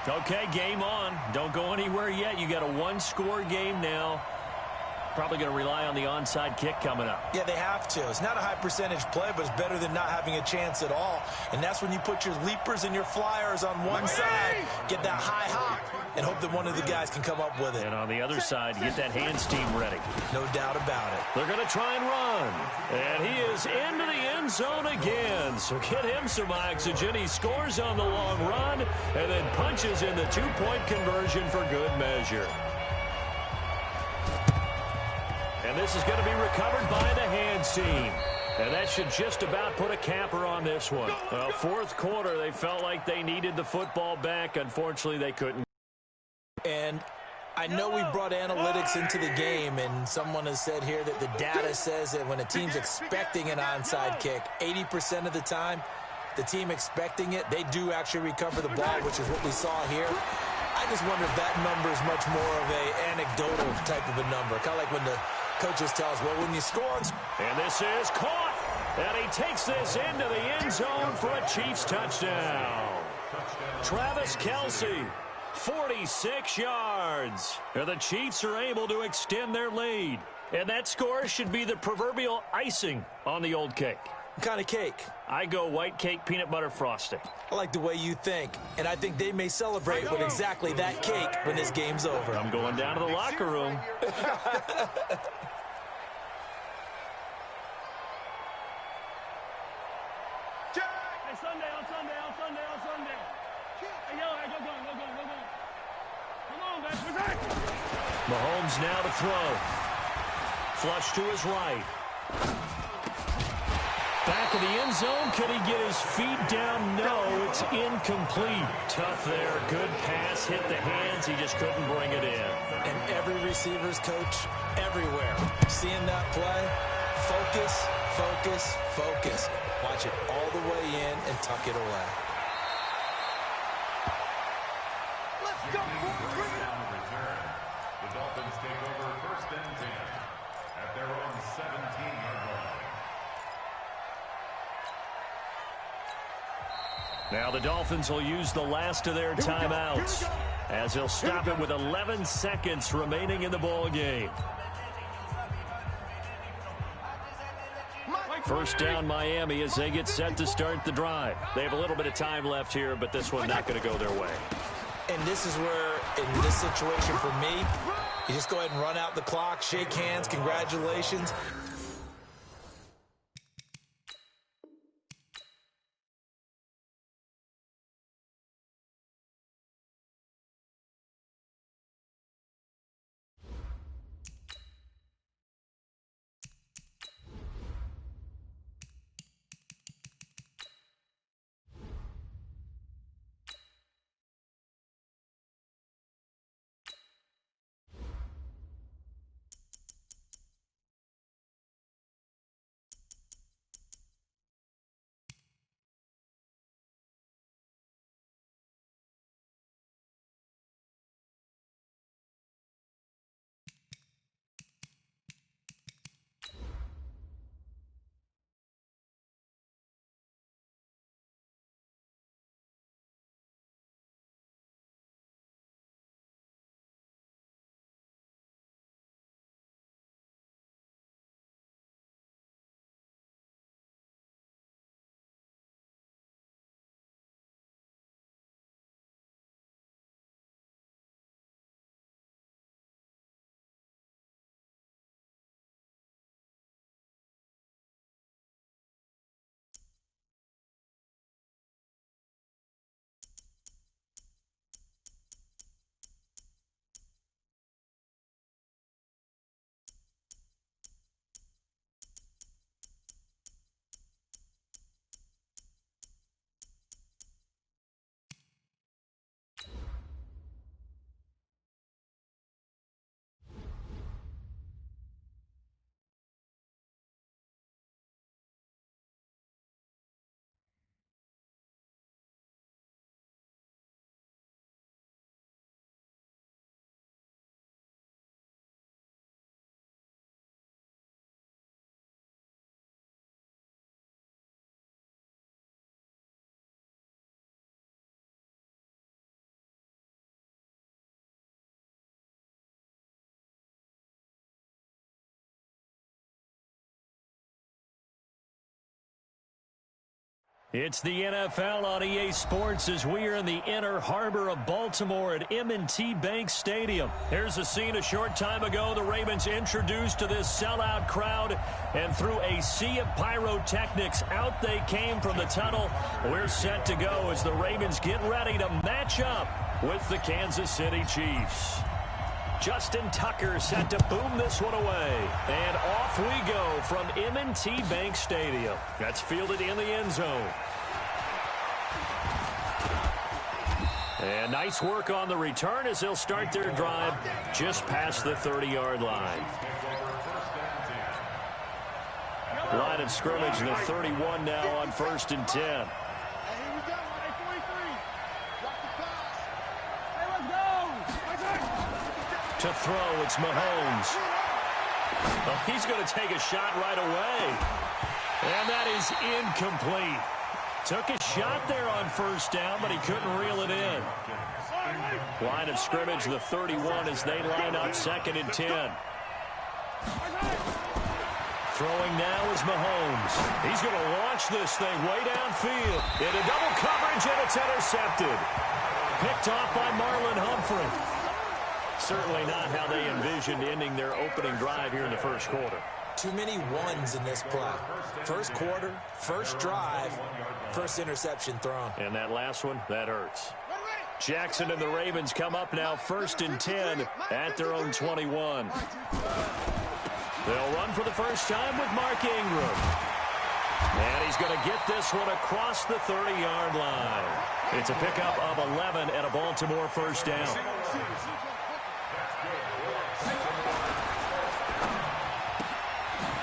Okay, game on. Don't go anywhere yet. You got a one-score game now. Probably going to rely on the onside kick coming up. Yeah, they have to. It's not a high percentage play, but it's better than not having a chance at all. And that's when you put your leapers and your flyers on one side, get that high hop, and hope that one of the guys can come up with it. And on the other side, get that hands team ready. No doubt about it. They're going to try and run. And he is into the end zone again. So get him some oxygen. He scores on the long run and then punches in the two-point conversion for good measure. And this is going to be recovered by the hands team. And that should just about put a capper on this one. Fourth quarter, they felt like they needed the football back. Unfortunately, they couldn't. And I know we brought analytics into the game, and someone has said here that the data says that when a team's expecting an onside kick, 80% of the time, the team expecting it, they do actually recover the ball, which is what we saw here. I just wonder if that number is much more of a anecdotal type of a number, kind of like when the coaches tell us, well, when you score. And this is caught. And he takes this into the end zone for a Chiefs touchdown. Travis Kelce, 46 yards. And the Chiefs are able to extend their lead. And that score should be the proverbial icing on the old cake. What kind of cake? I go white cake, peanut butter frosting. I like the way you think. And I think they may celebrate with exactly that cake when this game's over. I'm going down to the locker room. Mahomes now to throw. Flush to his right. Back of the end zone. Could he get his feet down? No, it's incomplete. Tough there. Good pass. Hit the hands. He just couldn't bring it in. And every receiver's coach everywhere. Seeing that play, focus, focus, focus. Watch it all the way in and tuck it away. Let's go. The Dolphins take over first and 10 at their own 17-yard line. Now the Dolphins will use the last of their timeouts as they'll stop it with 11 seconds remaining in the ball game. First down Miami as they get set to start the drive. They have a little bit of time left here, but this one not going to go their way. And this is where, in this situation for me, you just go ahead and run out the clock, shake hands, congratulations. It's the NFL on EA Sports as we are in the inner harbor of Baltimore at M&T Bank Stadium. Here's a scene a short time ago. The Ravens introduced to this sellout crowd, and through a sea of pyrotechnics, out they came from the tunnel. We're set to go as the Ravens get ready to match up with the Kansas City Chiefs. Justin Tucker set to boom this one away. And off we go from M&T Bank Stadium. That's fielded in the end zone. And nice work on the return as they'll start their drive just past the 30-yard line. Line of scrimmage, the 31 now on 1st and 10. To throw, it's Mahomes. Oh, he's going to take a shot right away. And that is incomplete. Took a shot there on 1st down, but he couldn't reel it in. Line of scrimmage, the 31 as they line up 2nd and 10. Throwing now is Mahomes. He's going to launch this thing way downfield. Into double coverage, and it's intercepted. Picked off by Marlon Humphrey. Certainly not how they envisioned ending their opening drive here in the 1st quarter. Too many ones in this play. 1st quarter, 1st drive, 1st interception thrown. And that last one, that hurts. Jackson and the Ravens come up now 1st and 10 at their own 21. They'll run for the first time with Mark Ingram. And he's going to get this one across the 30-yard line. It's a pickup of 11 and a Baltimore 1st down.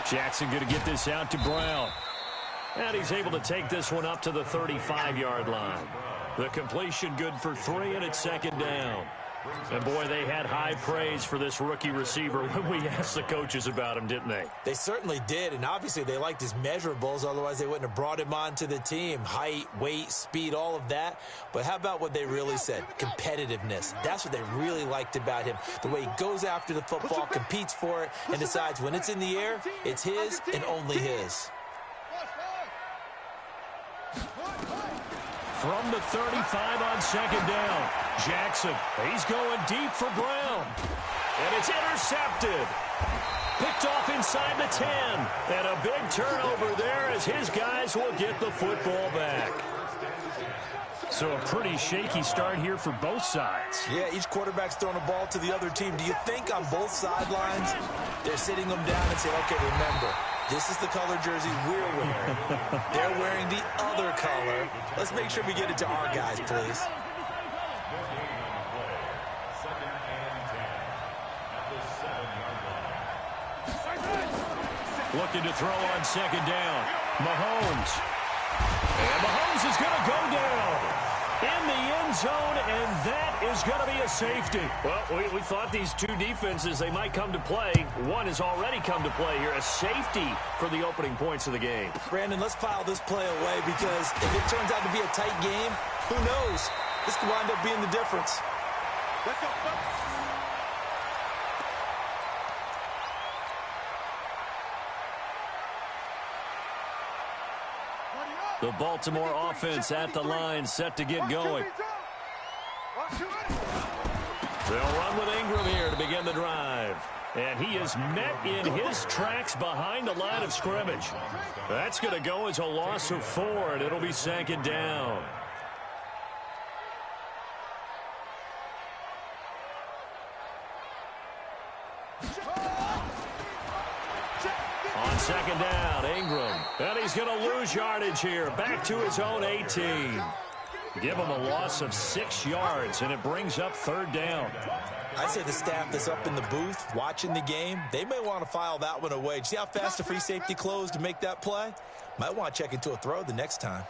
Jackson going to get this out to Brown. And he's able to take this one up to the 35-yard line. The completion good for 3, and it's 2nd down. And, boy, they had high praise for this rookie receiver when we asked the coaches about him, didn't they? They certainly did, and obviously they liked his measurables. Otherwise, they wouldn't have brought him onto the team. Height, weight, speed, all of that. But how about what they really said? Competitiveness. That's what they really liked about him. The way he goes after the football, competes for it, and decides when it's in the air, it's his and only his. From the 35 on 2nd down, Jackson, he's going deep for Brown. And it's intercepted. Picked off inside the 10. And a big turnover there as his guys will get the football back. So a pretty shaky start here for both sides. Yeah, each quarterback's throwing a ball to the other team. Do you think on both sidelines they're sitting them down and saying, okay, remember, this is the color jersey we're wearing. They're wearing the other color. Let's make sure we get it to our guys, please. Looking to throw on 2nd down. Mahomes. And Mahomes is going to go down in the end zone, and that is going to be a safety. Well, we thought these two defenses, they might come to play. One has already come to play here, a safety for the opening points of the game. Brandon, let's file this play away because if it turns out to be a tight game, who knows? This could wind up being the difference. Let's go. The Baltimore offense at the line, set to get going. They'll run with Ingram here to begin the drive. And he is met in his tracks behind the line of scrimmage. That's going to go as a loss of 4, and it'll be 2nd down. On 2nd down, Ingram. And he's going to lose yardage here. Back to his own 18. Give him a loss of 6 yards, and it brings up 3rd down. I'd say the staff that's up in the booth watching the game, they may want to file that one away. See how fast the free safety closed to make that play? Might want to check into a throw the next time.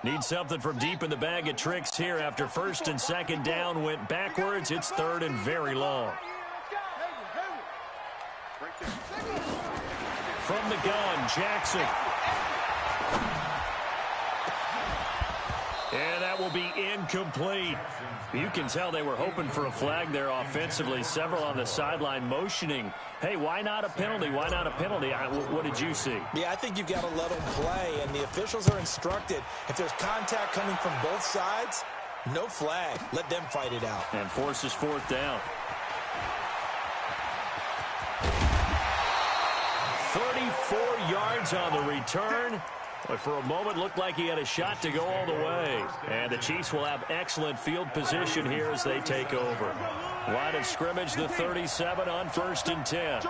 Need something from deep in the bag of tricks here after 1st and 2nd down went backwards. It's 3rd and very long. From the gun, Jackson. And that will be incomplete. You can tell they were hoping for a flag there offensively. Several on the sideline motioning. Hey, why not a penalty? Why not a penalty? What did you see? Yeah, I think you've got to let them play, and the officials are instructed. If there's contact coming from both sides, no flag. Let them fight it out. And forces 4th down. 4 yards on the return. But for a moment, looked like he had a shot to go all the way. And the Chiefs will have excellent field position here as they take over. Line of scrimmage, the 37 on 1st and 10.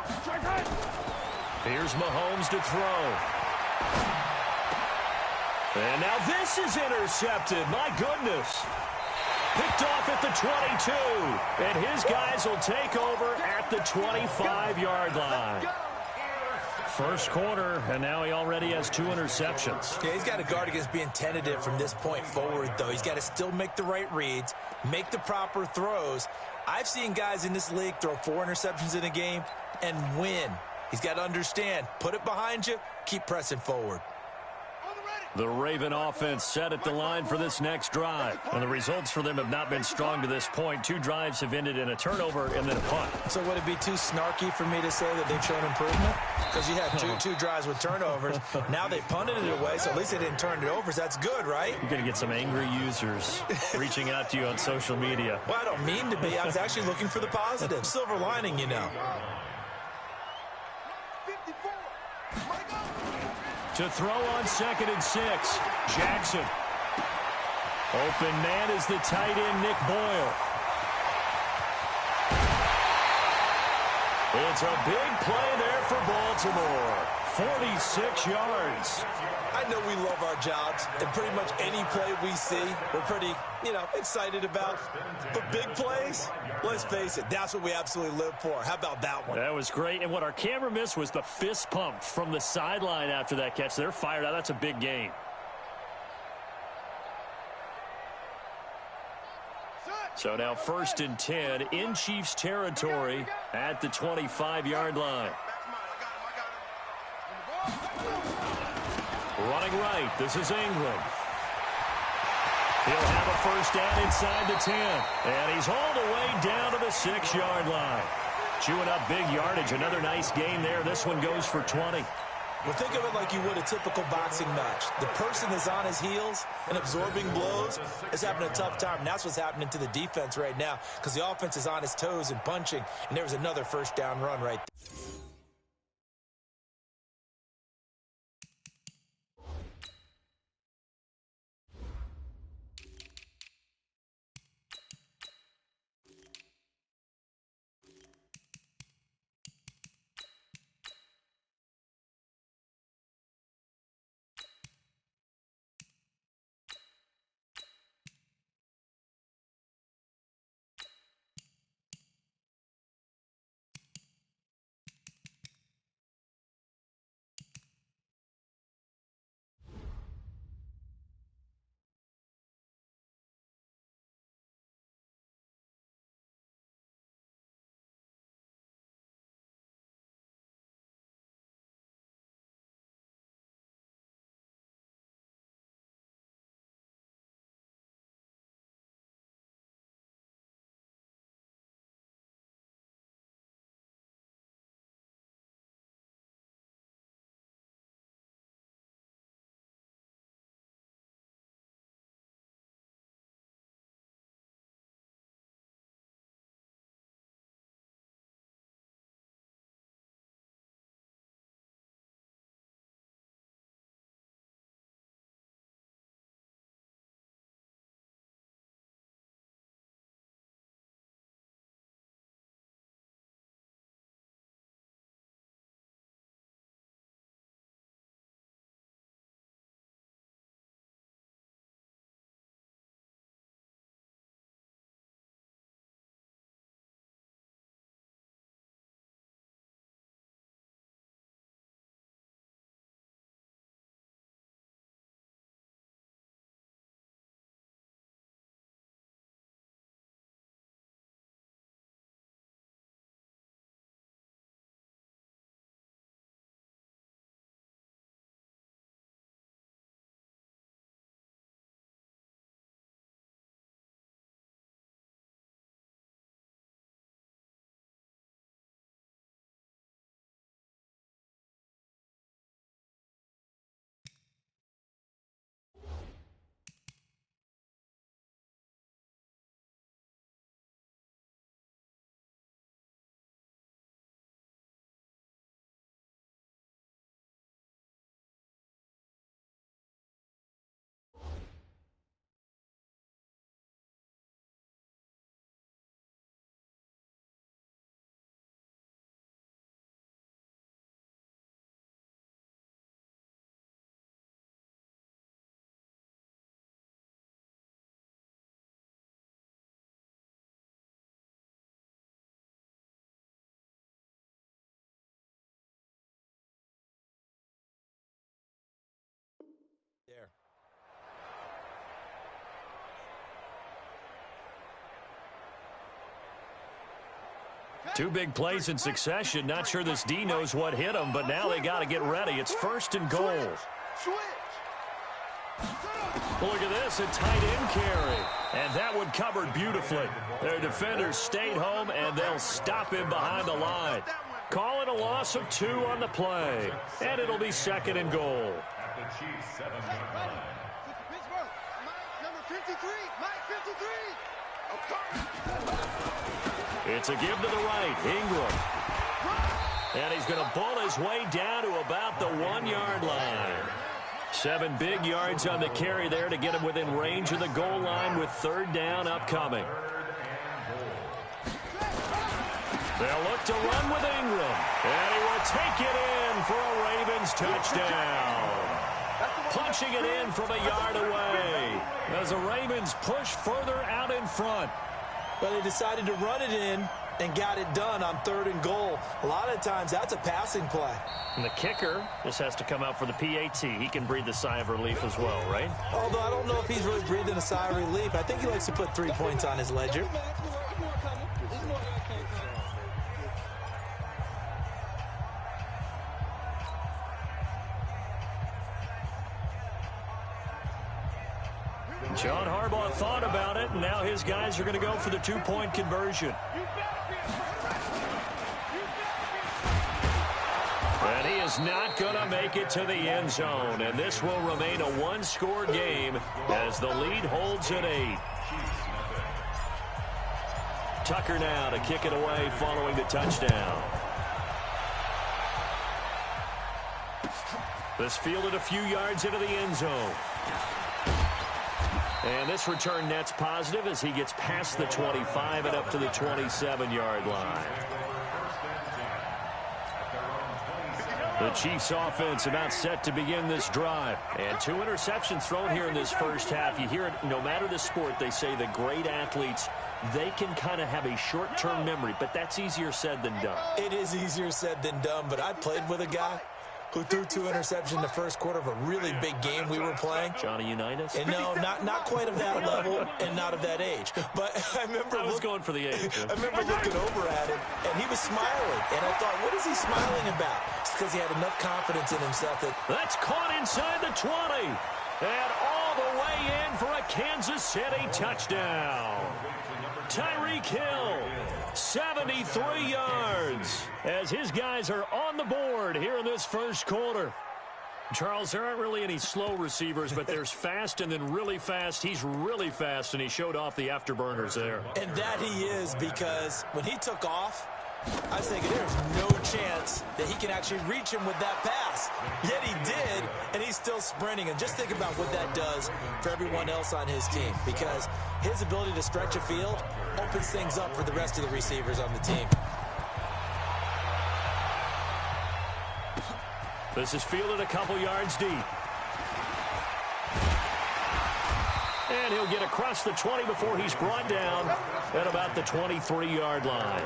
Here's Mahomes to throw. And now this is intercepted. My goodness. Picked off at the 22. And his guys will take over at the 25-yard line. First quarter, and now he already has 2 interceptions. Yeah, he's got to guard against being tentative from this point forward, though. He's got to still make the right reads, make the proper throws. I've seen guys in this league throw 4 interceptions in a game and win. He's got to understand, put it behind you, keep pressing forward. The Raven offense set at the line for this next drive. And the results for them have not been strong to this point. 2 drives have ended in a turnover and then a punt. So would it be too snarky for me to say that they've shown improvement? Because you had two drives with turnovers. Now they punted it away, so at least they didn't turn it over. So that's good, right? You're going to get some angry users reaching out to you on social media. Well, I don't mean to be. I was actually looking for the positive. Silver lining, you know. To throw on 2nd and 6. Jackson. Open man is the tight end, Nick Boyle. It's a big play there for Baltimore. 46 yards. I know we love our jobs, and pretty much any play we see, we're pretty, excited about. But big plays, let's face it, that's what we absolutely live for. How about that one? That was great, and what our camera missed was the fist pump from the sideline after that catch. They're fired out. That's a big gain. So now 1st and 10 in Chiefs territory at the 25-yard line. Running right, this is Ingram. He'll have a first down inside the 10. And he's all the way down to the 6-yard line. Chewing up big yardage. Another nice gain there. This one goes for 20. Well, think of it like you would a typical boxing match. The person that's on his heels and absorbing blows is having a tough time. And that's what's happening to the defense right now because the offense is on his toes and punching. And there was another first down run right there. Two big plays in succession. Not sure this D knows what hit him, but now they got to get ready. It's 1st and goal. Look at this, a tight end carry. And that one covered beautifully. Their defenders stayed home, and they'll stop him behind the line. Call it a loss of 2 on the play. And it'll be 2nd and goal. At the Chiefs 7-yard line. Number 53, Mike 53. It's a give to the right, Ingram. And he's going to bull his way down to about the 1-yard line. 7 big yards on the carry there to get him within range of the goal line with 3rd down upcoming. They'll look to run with Ingram. And he will take it in for a Ravens touchdown. Punching it in from a yard away as the Ravens push further out in front. But they decided to run it in and got it done on 3rd and goal. A lot of times that's a passing play. And the kicker just has to come out for the PAT. He can breathe a sigh of relief as well, right? Although I don't know if he's really breathing a sigh of relief. I think he likes to put 3 points on his ledger. John Harbaugh thought about it, and now his guys are going to go for the 2-point conversion. And he is not going to make it to the end zone, and this will remain a 1-score game as the lead holds at 8. Tucker now to kick it away following the touchdown. This fielded a few yards into the end zone. And this return net's positive as he gets past the 25 and up to the 27-yard line. The Chiefs offense about set to begin this drive. And 2 interceptions thrown here in this first half. You hear it, no matter the sport, they say the great athletes, they can kind of have a short-term memory, but that's easier said than done. It is easier said than done, but I played with a guy who threw 2 interceptions in the first quarter of a really big game we were playing. Johnny Unitas? And no, not quite of that level and not of that age. But I remember I was going for the age. I remember looking over at him, and he was smiling. And I thought, what is he smiling about? It's because he had enough confidence in himself that... That's caught inside the 20. And all the way in for a Kansas City touchdown. Tyreek Hill, 73 yards, as his guys are on the board here in this first quarter. Charles, there aren't really any slow receivers, but there's fast and then really fast. He's really fast, and he showed off the afterburners there. And that he is, because when he took off, I was thinking there's no chance that he can actually reach him with that pass. Yet he did, and he's still sprinting. And just think about what that does for everyone else on his team, because his ability to stretch a field opens things up for the rest of the receivers on the team. This is fielded a couple yards deep. And he'll get across the 20 before he's brought down at about the 23-yard line.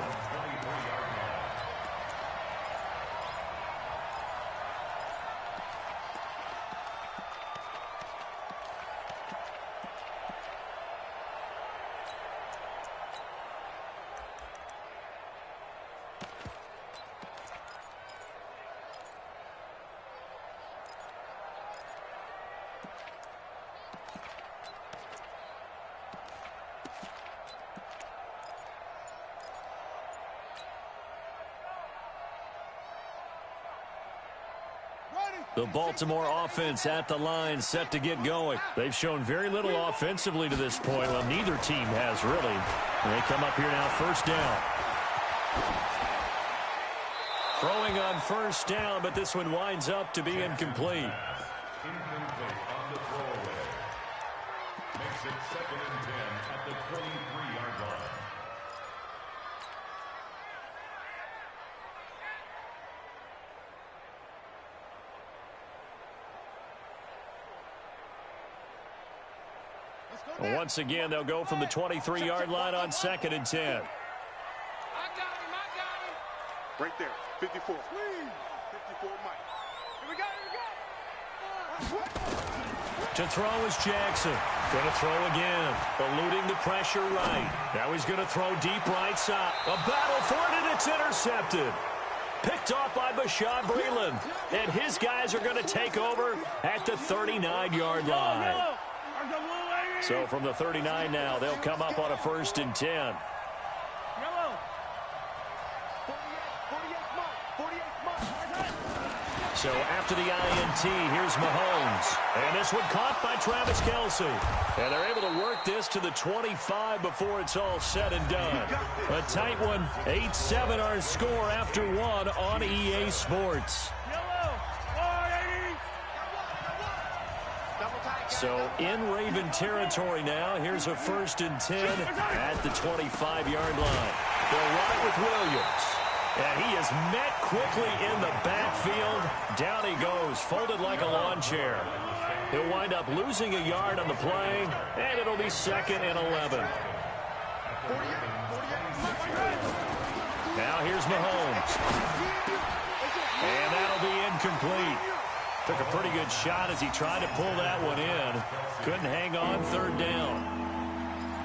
The Baltimore offense at the line, set to get going. They've shown very little offensively to this point. Well, neither team has really. And they come up here now, first down. Throwing on first down, but this one winds up to be incomplete. Incomplete on the throwaway. Makes it 2nd and 10 at the 23-yard line. Once again, they'll go from the 23-yard line on 2nd and 10. I got him. Right there, 54. 54, Mike. Here we go. To throw is Jackson. Going to throw again. Eluding the pressure right. Now he's going to throw deep right side. A battle for it, and it's intercepted. Picked off by Bashaud Breeland. And his guys are going to take over at the 39-yard line. So from the 39 now, they'll come up on a 1st and 10. So after the INT, here's Mahomes. And this one caught by Travis Kelce. And they're able to work this to the 25 before it's all said and done. A tight one, 8-7 our score after one on EA Sports. So in Raven territory now, here's a 1st and 10 at the 25-yard line. They'll run it with Williams. And he is met quickly in the backfield. Down he goes, folded like a lawn chair. He'll wind up losing a yard on the play, and it'll be 2nd and 11. Now here's Mahomes. And that'll be incomplete. Took a pretty good shot as he tried to pull that one in. Couldn't hang on 3rd down.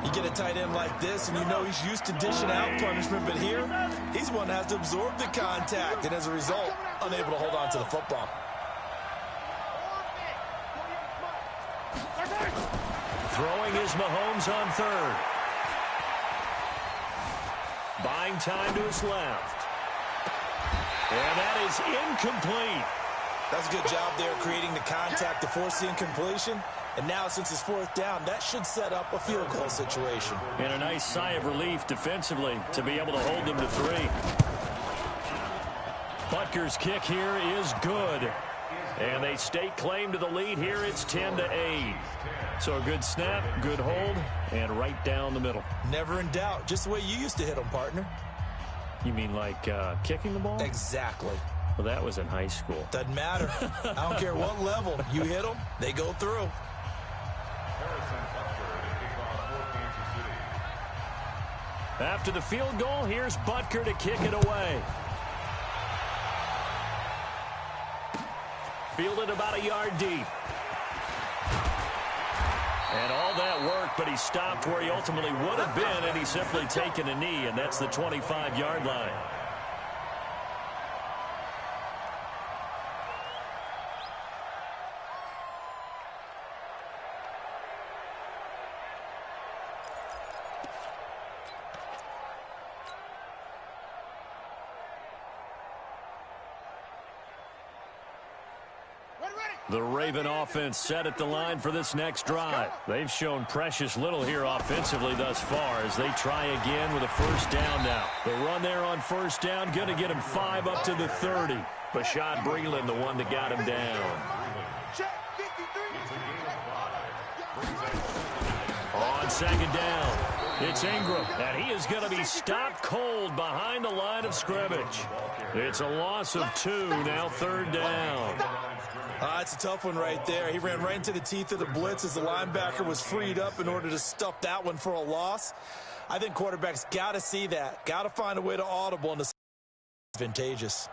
You get a tight end like this, and you know he's used to dishing out punishment, but here, he's one that has to absorb the contact, and as a result, unable to hold on to the football. Throwing is Mahomes on 3rd. Buying time to his left. And that is incomplete. That's a good job there creating the contact to force the incompletion. And now, since it's 4th down, that should set up a field goal situation. And a nice sigh of relief defensively to be able to hold them to 3. Butker's kick here is good. And they stake claim to the lead here. It's 10-8. So a good snap, good hold, and right down the middle. Never in doubt. Just the way you used to hit them, partner. You mean like kicking the ball? Exactly. Well, that was in high school. Doesn't matter. I don't care what level. You hit them, they go through. After the field goal, here's Butker to kick it away. Fielded about a yard deep. And all that work, but he stopped where he ultimately would have been, and he's simply taken a knee, and that's the 25-yard line. The Raven offense set at the line for this next drive. They've shown precious little here offensively thus far as they try again with a 1st down now. The run there on 1st down, going to get him 5 up to the 30. Bashaud Breeland, the one that got him down. On 2nd down, it's Ingram, and he is going to be stopped cold behind the line of scrimmage. It's a loss of 2, now 3rd down. It's a tough one right there. He ran right into the teeth of the blitz as the linebacker was freed up in order to stuff that one for a loss. I think quarterbacks got to see that. Got to find a way to audible, and it's advantageous.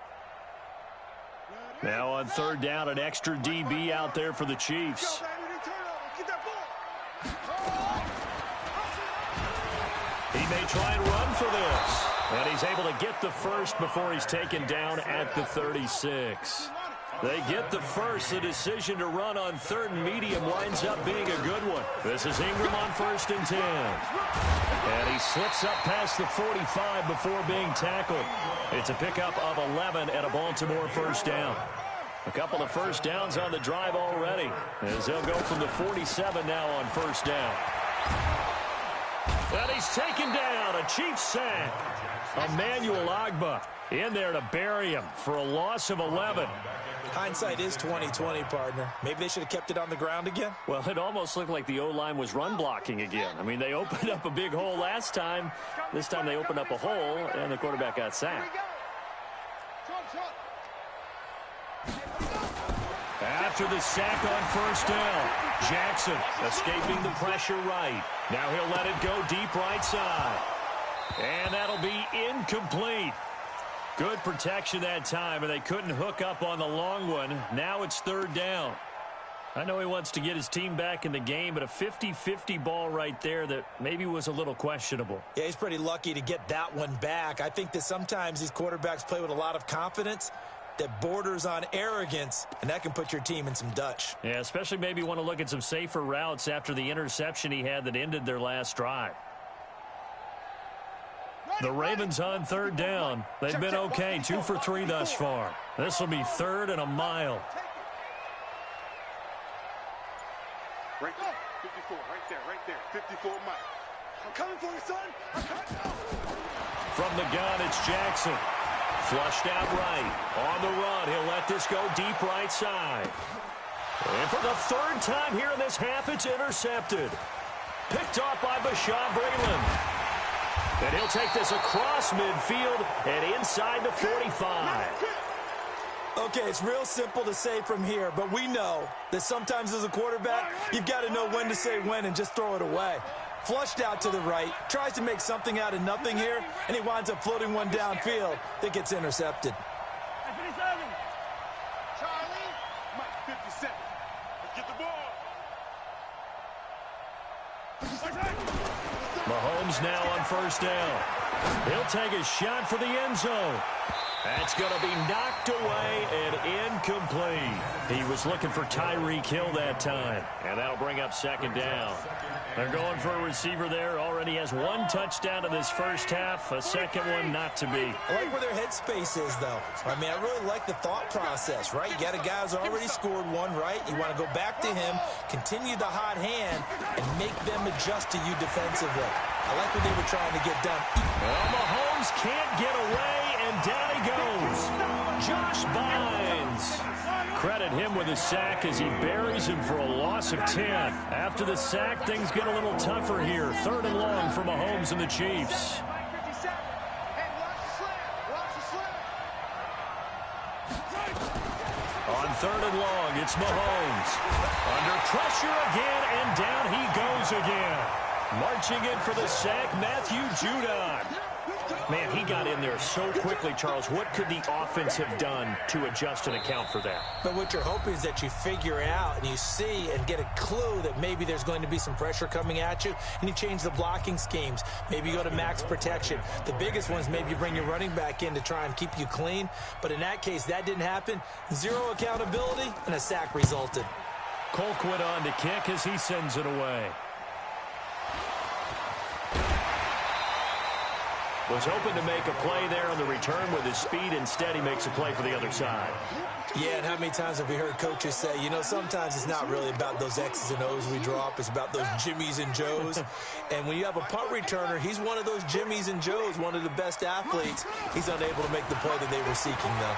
Now on 3rd down, an extra DB out there for the Chiefs. He may try and run for this. And he's able to get the 1st before he's taken down at the 36. They get the 1st. The decision to run on 3rd and medium winds up being a good one. This is Ingram on 1st and 10. And he slips up past the 45 before being tackled. It's a pickup of 11 at a Baltimore 1st down. A couple of 1st downs on the drive already, as they'll go from the 47 now on 1st down. And he's taken down. A Chiefs sack. Emmanuel Ogbah in there to bury him for a loss of 11. Hindsight is 20/20, partner. Maybe they should have kept it on the ground again. Well, it almost looked like the O-line was run blocking again. I mean, they opened up a big hole last time. This time they opened up a hole, and the quarterback got sacked. After the sack on 1st down, Jackson escaping the pressure right. Now he'll let it go deep right side. And that'll be incomplete. Good protection that time, and they couldn't hook up on the long one. Now it's 3rd down. I know he wants to get his team back in the game, but a 50-50 ball right there that maybe was a little questionable. Yeah, he's pretty lucky to get that one back. I think that sometimes these quarterbacks play with a lot of confidence that borders on arrogance, and that can put your team in some Dutch. Yeah, especially maybe want to look at some safer routes after the interception he had that ended their last drive. The Ravens on third down. They've been okay, 2 for 3 thus far. This will be 3rd and a mile. Right there, 54, right there, 54 Mike. I'm coming for you, son. I'm coming. From the gun, it's Jackson. Flushed out right. On the run, he'll let this go deep right side. And for the 3rd time here in this half, it's intercepted. Picked off by Bashaud Breeland. And he'll take this across midfield and inside the 45. Okay, it's real simple to say from here, but we know that sometimes as a quarterback, you've got to know when to say when and just throw it away. Flushed out to the right, tries to make something out of nothing here, and he winds up floating one downfield that gets intercepted. Charlie, Mike 57. Let's get the ball. Mahomes now on 1st down. He'll take a shot for the end zone. That's going to be knocked away and incomplete. He was looking for Tyreek Hill that time. And that'll bring up 2nd down. They're going for a receiver there. Already has 1 touchdown in this first half. A 2nd one not to be. I like where their headspace is, though. I mean, I really like the thought process, right? You got a guy who's already scored 1, right? You want to go back to him, continue the hot hand, and make them adjust to you defensively. I like what they were trying to get done. Well, Mahomes can't get away, and down he goes. Josh Bynes. Credit him with a sack as he buries him for a loss of 10. After the sack, things get a little tougher here. 3rd and long for Mahomes and the Chiefs. On 3rd and long, it's Mahomes. Under pressure again, and down he goes again. Marching in for the sack, Matthew Judon. Man, he got in there so quickly, Charles. What could the offense have done to adjust and account for that? But what you're hoping is that you figure out and you see and get a clue that maybe there's going to be some pressure coming at you, and you change the blocking schemes. Maybe you go to max protection. The biggest one is maybe you bring your running back in to try and keep you clean. But in that case, that didn't happen. 0 accountability, and a sack resulted. Colquitt on to kick as he sends it away. Was hoping to make a play there on the return with his speed. Instead, he makes a play for the other side. Yeah, and how many times have we heard coaches say, you know, sometimes it's not really about those X's and O's we drop. It's about those Jimmies and Joes. And when you have a punt returner, he's one of those Jimmies and Joes, one of the best athletes. He's unable to make the play that they were seeking, though.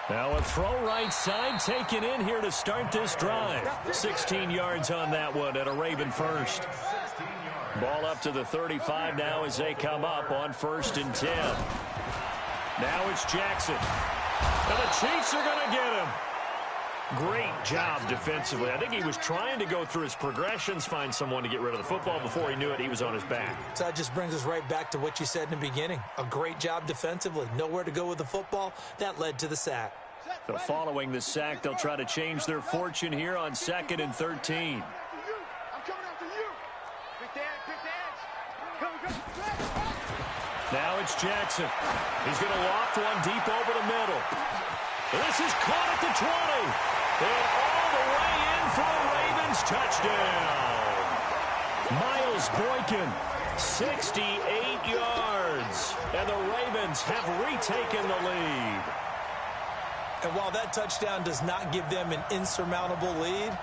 Now a throw right side taken in here to start this drive. 16 yards on that one and a Raven first. Ball up to the 35 now as they come up on 1st and 10. Now it's Jackson. And the Chiefs are going to get him. Great job defensively. I think he was trying to go through his progressions, find someone to get rid of the football. Before he knew it, he was on his back. So that just brings us right back to what you said in the beginning. A great job defensively. Nowhere to go with the football. That led to the sack. So following the sack, they'll try to change their fortune here on 2nd and 13. Now it's Jackson. He's going to loft one deep over the middle. This is caught at the 20. And all the way in for a Ravens touchdown. Miles Boykin, 68 yards. And the Ravens have retaken the lead. And while that touchdown does not give them an insurmountable lead,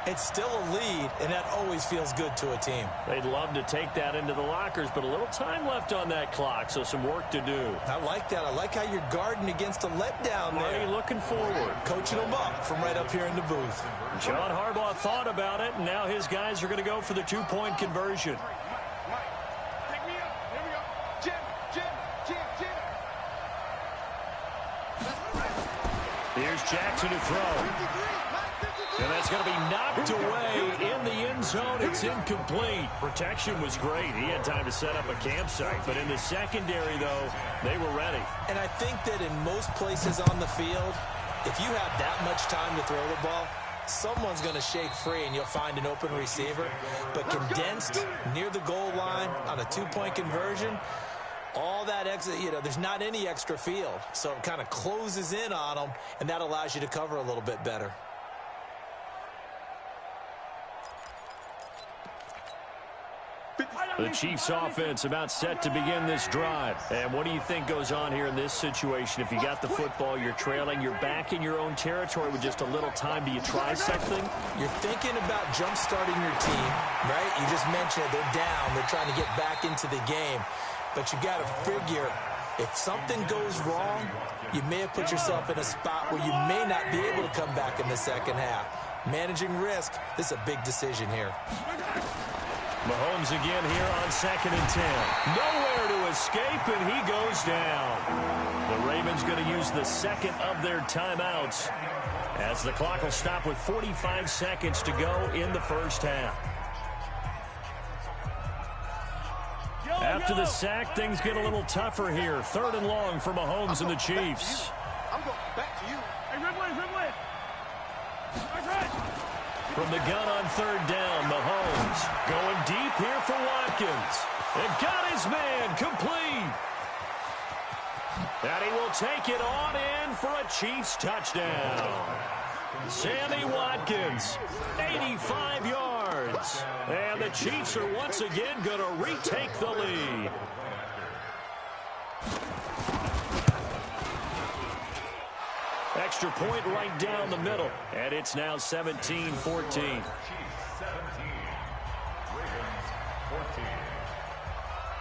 it's still a lead, and that always feels good to a team. They'd love to take that into the lockers, but a little time left on that clock, so some work to do. I like that. I like how you're guarding against a letdown there. Are you looking forward? Coaching them up from right up here in the booth. John Harbaugh thought about it, and now his guys are going to go for the 2-point conversion. Pick me up. Here we go. Jim. Here's Jackson to throw. And that's going to be knocked away in the end zone. It's incomplete. Protection was great. He had time to set up a campsite. But in the secondary, though, they were ready. And I think that in most places on the field, If you have that much time to throw the ball, someone's going to shake free and you'll find an open receiver. But condensed near the goal line on a two-point conversion, all that extra, there's not any extra field. So it kind of closes in on them, and that allows you to cover a little bit better. The Chiefs offense about set to begin this drive. And what do you think goes on here in this situation? If you got the football, you're trailing, you're back in your own territory with just a little time. Do you try something? You're thinking about jump-starting your team, right? You just mentioned it. They're down. They're trying to get back into the game. But you got to figure, if something goes wrong, you may have put yourself in a spot where you may not be able to come back in the second half. Managing risk, this is a big decision here. Mahomes again here on 2nd and 10. Nowhere to escape, and he goes down. The Ravens going to use the second of their timeouts as the clock will stop with 45 seconds to go in the first half. After the sack, things get a little tougher here. 3rd and long for Mahomes and the Chiefs. I'm going back to you. Hey, Ridley. That's right. From the gun on 3rd down, Mahomes going deep here for Watkins. And got his man complete. And he will take it on in for a Chiefs touchdown. Sammy Watkins, 85 yards. And the Chiefs are once again going to retake the lead. Extra point right down the middle. And it's now 17-14.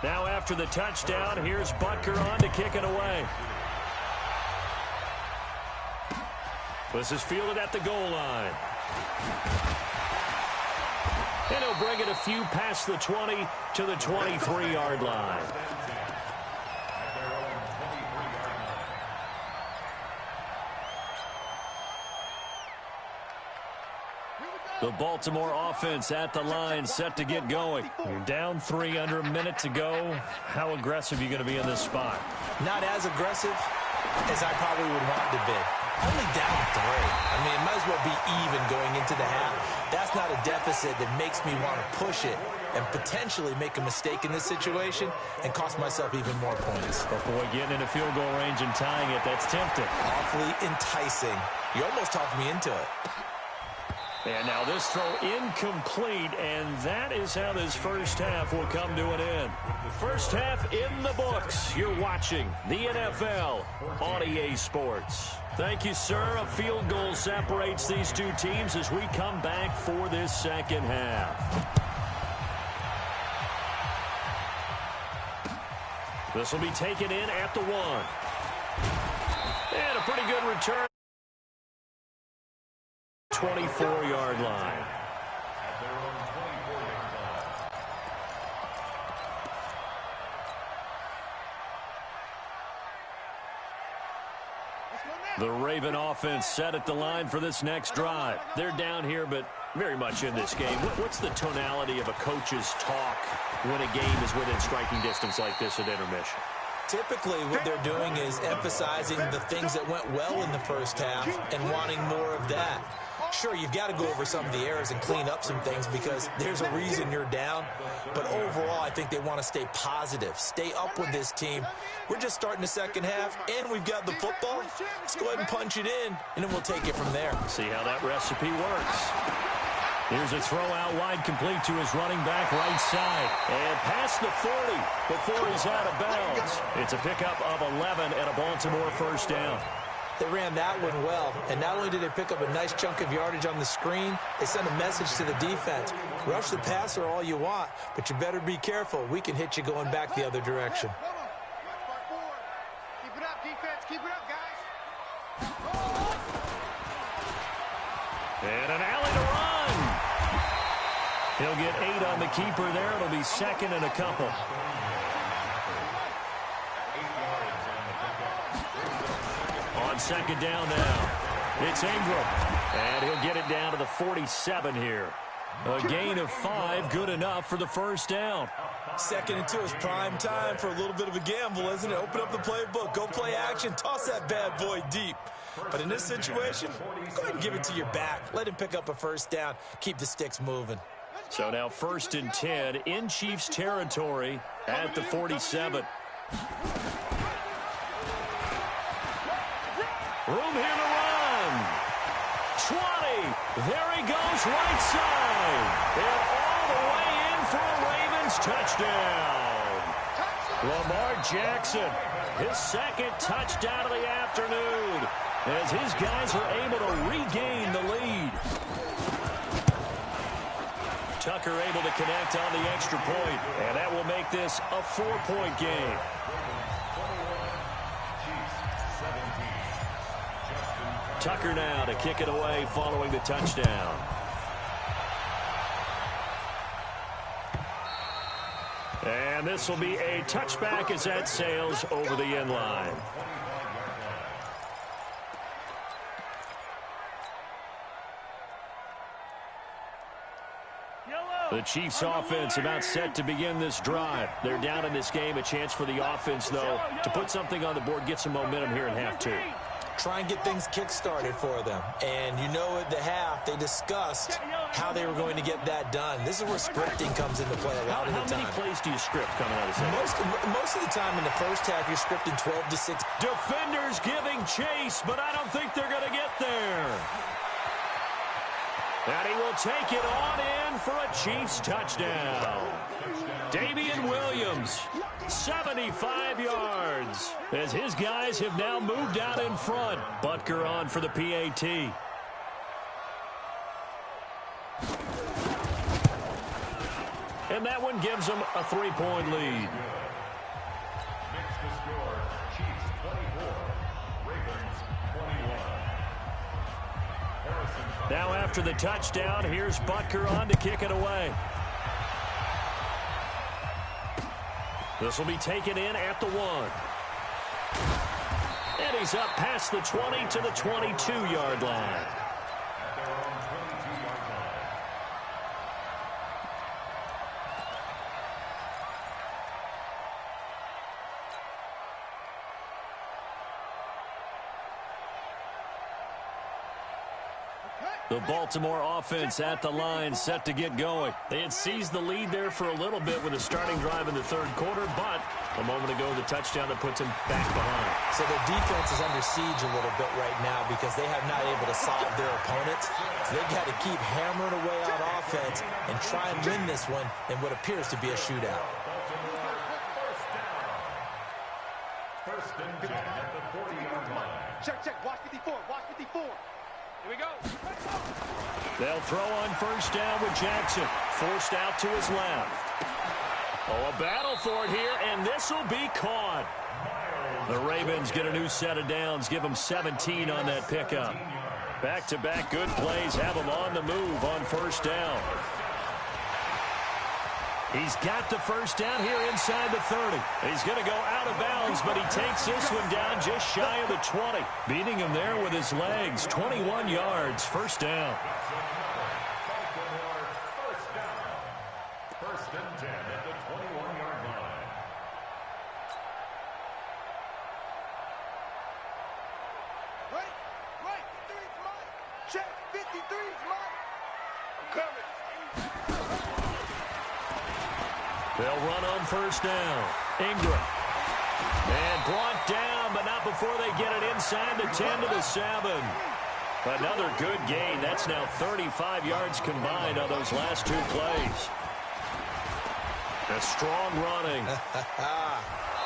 Now after the touchdown, here's Butker on to kick it away. This is fielded at the goal line. And he'll bring it a few past the 20 to the 23-yard line. The Baltimore offense at the line, set to get going. You're down 3 under a minute to go. How aggressive are you going to be in this spot? Not as aggressive as I probably would want to be. Only down 3. I mean, it might as well be even going into the half. That's not a deficit that makes me want to push it and potentially make a mistake in this situation and cost myself even more points. But boy, getting into field goal range and tying it, that's tempting. Awfully enticing. You almost talked me into it. And now this throw incomplete, and that is how this first half will come to an end. First half in the books. You're watching the NFL on EA Sports. Thank you, sir. A field goal separates these two teams as we come back for this second half. This will be taken in at the 1. And a pretty good return. 24-yard line. The Raven offense set at the line for this next drive. They're down here, but very much in this game. What's the tonality of a coach's talk when a game is within striking distance like this at intermission? Typically, what they're doing is emphasizing the things that went well in the first half and wanting more of that. Sure, you've got to go over some of the errors and clean up some things because there's a reason you're down. But overall, I think they want to stay positive, stay up with this team. We're just starting the second half, and we've got the football. Let's go ahead and punch it in, and then we'll take it from there. See how that recipe works. Here's a throw out wide, complete to his running back right side. And past the 40 before he's out of bounds. It's a pickup of 11 and a Baltimore first down. They ran that one well, and not only did they pick up a nice chunk of yardage on the screen, they sent a message to the defense. Rush the passer all you want, but you better be careful. We can hit you going back the other direction. Keep it up, defense. Keep it up, guys. And an alley to run. He'll get 8 on the keeper there. It'll be second and a couple. On second down now, it's Ingram. And he'll get it down to the 47 here. A gain of 5, good enough for the first down. 2nd and 2 is prime time for a little bit of a gamble, isn't it? Open up the playbook, go play action, toss that bad boy deep. But in this situation, go ahead and give it to your back. Let him pick up a first down. Keep the sticks moving. So now 1st and 10 in Chiefs territory at the 47. Room here to run. 20. There he goes, right side. And all the way in for a Ravens touchdown. Lamar Jackson, his 2nd touchdown of the afternoon, as his guys are able to regain the lead. Tucker able to connect on the extra point, and that will make this a 4-point game. Tucker now to kick it away following the touchdown. And this will be a touchback as that sails over the end line. The Chiefs offense about set to begin this drive. They're down in this game. A chance for the offense, though, to put something on the board, get some momentum here in half 2. Try and get things kick-started for them. And you know at the half, they discussed how they were going to get that done. This is where scripting comes into play a lot of the time. How many plays do you script coming out of the second? Most of the time in the first half, you're scripting 12 to 6. Defenders giving chase, but I don't think they're going to get there. And he will take it on in for a Chiefs touchdown. Damian Williams, 75 yards, as his guys have now moved out in front. Butker on for the PAT. And that one gives them a 3-point lead. Makes the score Chiefs 24, Ravens 21. Now after the touchdown, here's Butker on to kick it away. This will be taken in at the 1. And he's up past the 20 to the 22-yard line. The Baltimore offense at the line, set to get going. They had seized the lead there for a little bit with a starting drive in the 3rd quarter, but a moment ago, the touchdown that puts them back behind. So their defense is under siege a little bit right now because they have not able to solve their opponents. So they've got to keep hammering away on offense and try and win this one in what appears to be a shootout. First and 10 at the 40-yard line. Check, watch 54, watch 54. Here we go. They'll throw on first down with Jackson. Forced out to his left. Oh, a battle for it here, and this will be caught. The Ravens get a new set of downs, give them 17 on that pickup. Back-to-back good plays have them on the move on first down. He's got the first down here inside the 30. He's going to go out of bounds, but he takes this one down just shy of the 20. Beating him there with his legs. 21 yards, first down. First and 10 at the 21-yard line. Right, 53's mine. Check, 53's mine. I'm coming. They'll run on first down. Ingram. And brought down, but not before they get it inside the 10 to the 7. Another good gain. That's now 35 yards combined on those last 2 plays. A strong running.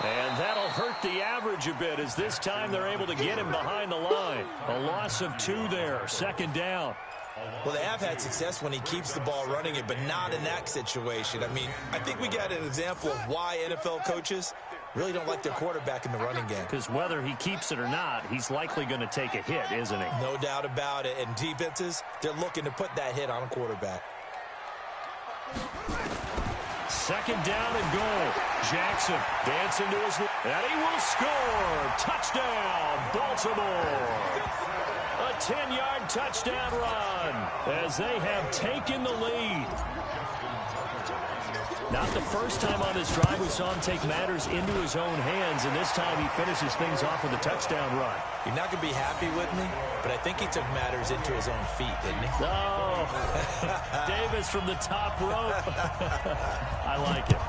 And that'll hurt the average a bit as this time they're able to get him behind the line. A loss of 2 there. Second down. Well, they have had success when he keeps the ball running it, but not in that situation. I mean, I think we got an example of why NFL coaches really don't like their quarterback in the running game. Because whether he keeps it or not, he's likely going to take a hit, isn't he? No doubt about it. And defenses, they're looking to put that hit on a quarterback. Second down and goal. Jackson dancing to his left. And he will score. Touchdown, Baltimore. A 10-yard touchdown run as they have taken the lead. Not the first time on this drive we saw him take matters into his own hands, and this time he finishes things off with a touchdown run. You're not going to be happy with me, but I think he took matters into his own feet, didn't he? Oh, Davis from the top rope. I like it.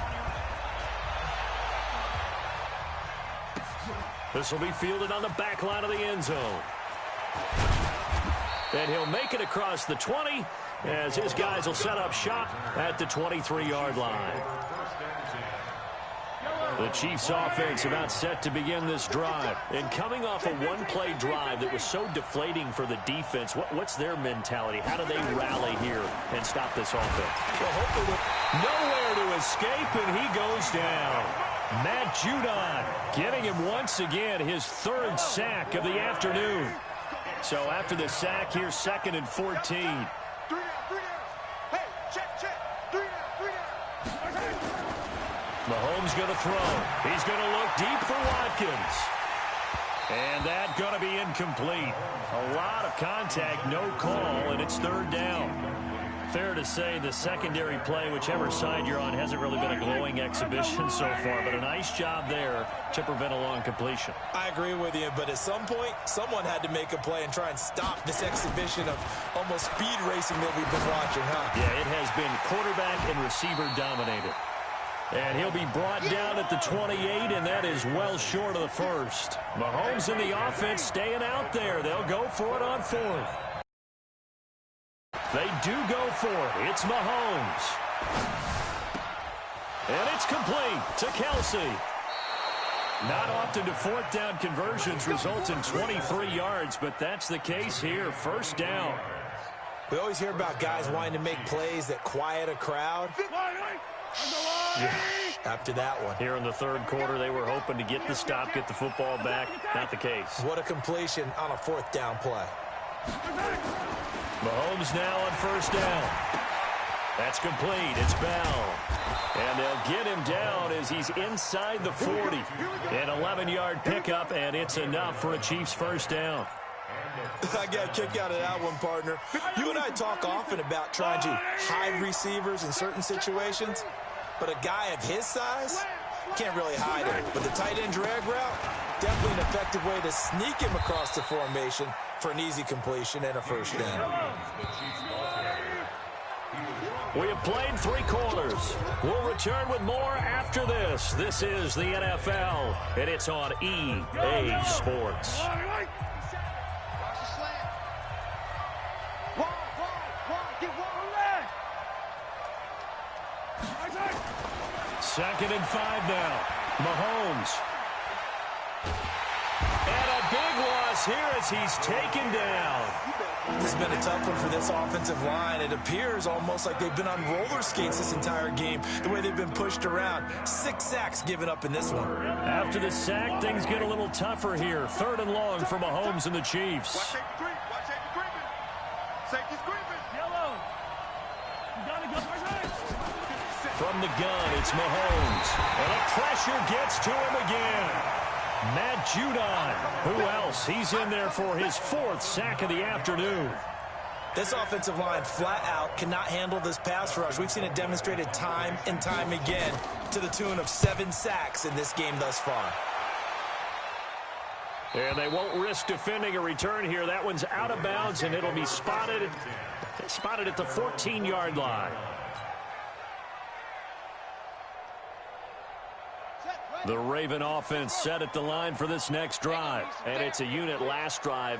This will be fielded on the back line of the end zone. And he'll make it across the 20 as his guys will set up shop at the 23-yard line. The Chiefs offense about set to begin this drive. And coming off a one-play drive that was so deflating for the defense, what's their mentality? How do they rally here and stop this offense? Well, hopefully nowhere to escape, and he goes down. Matt Judon getting him once again his third sack of the afternoon. So after the sack, here's 2nd and 14. 3 down. Hey, check. 3 down. Mahomes going to throw. He's going to look deep for Watkins. And that's going to be incomplete. A lot of contact, no call, and it's 3rd down. Fair to say the secondary play, whichever side you're on, hasn't really been a glowing exhibition so far, but a nice job there to prevent a long completion. I agree with you, but at some point, someone had to make a play and try and stop this exhibition of almost speed racing that we've been watching, huh? Yeah, it has been quarterback and receiver dominated. And he'll be brought down at the 28, and that is well short of the first. Mahomes and the offense staying out there. They'll go for it on 4th. They do go for it. It's Mahomes. And it's complete to Kelsey. Not often do 4th down conversions result in 23 yards, but that's the case here. 1st down. We always hear about guys wanting to make plays that quiet a crowd. Yeah. After that one. Here in the 3rd quarter, they were hoping to get the stop, get the football back. Not the case. What a completion on a 4th down play. Mahomes now on 1st down. That's complete. It's Bell. And they'll get him down as he's inside the 40. An 11-yard pickup, and it's enough for a Chiefs 1st down. I got a kick out of that one, partner. You and I talk often about trying to hide receivers in certain situations, but a guy of his size can't really hide him. But the tight end drag route, definitely an effective way to sneak him across the formation for an easy completion and a 1st down. We have played 3 quarters. We'll return with more after this. This is the NFL, and it's on EA Sports. Second and 5 now. Mahomes. And a big loss here as he's taken down. This has been a tough one for this offensive line. It appears almost like they've been on roller skates this entire game, the way they've been pushed around. 6 sacks given up in this one. After the sack, things get a little tougher here. 3rd and long for Mahomes and the Chiefs. Watch safety creeping. Safety's creeping. Yellow. You gotta go. From the gun, it's Mahomes. And the pressure gets to him again. Matt Judon. Who else? He's in there for his 4th sack of the afternoon. This offensive line flat out cannot handle this pass rush. We've seen it demonstrated time and time again to the tune of 7 sacks in this game thus far. And they won't risk defending a return here. That one's out of bounds, and it'll be spotted at the 14-yard line. The Raven offense set at the line for this next drive. And it's a unit last drive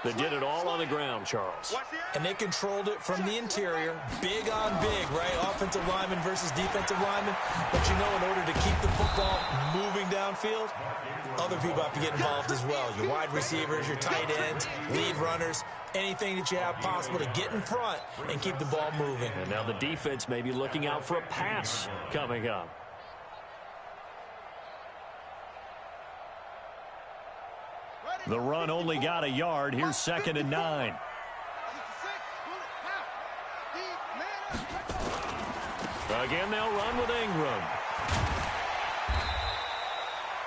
that did it all on the ground, Charles. And they controlled it from the interior. Big on big, right? Offensive lineman versus defensive lineman. But you know, in order to keep the football moving downfield, other people have to get involved as well. Your wide receivers, your tight ends, lead runners, anything that you have possible to get in front and keep the ball moving. And now the defense may be looking out for a pass coming up. The run only got a yard. Here's 2nd and 9. Again, they'll run with Ingram.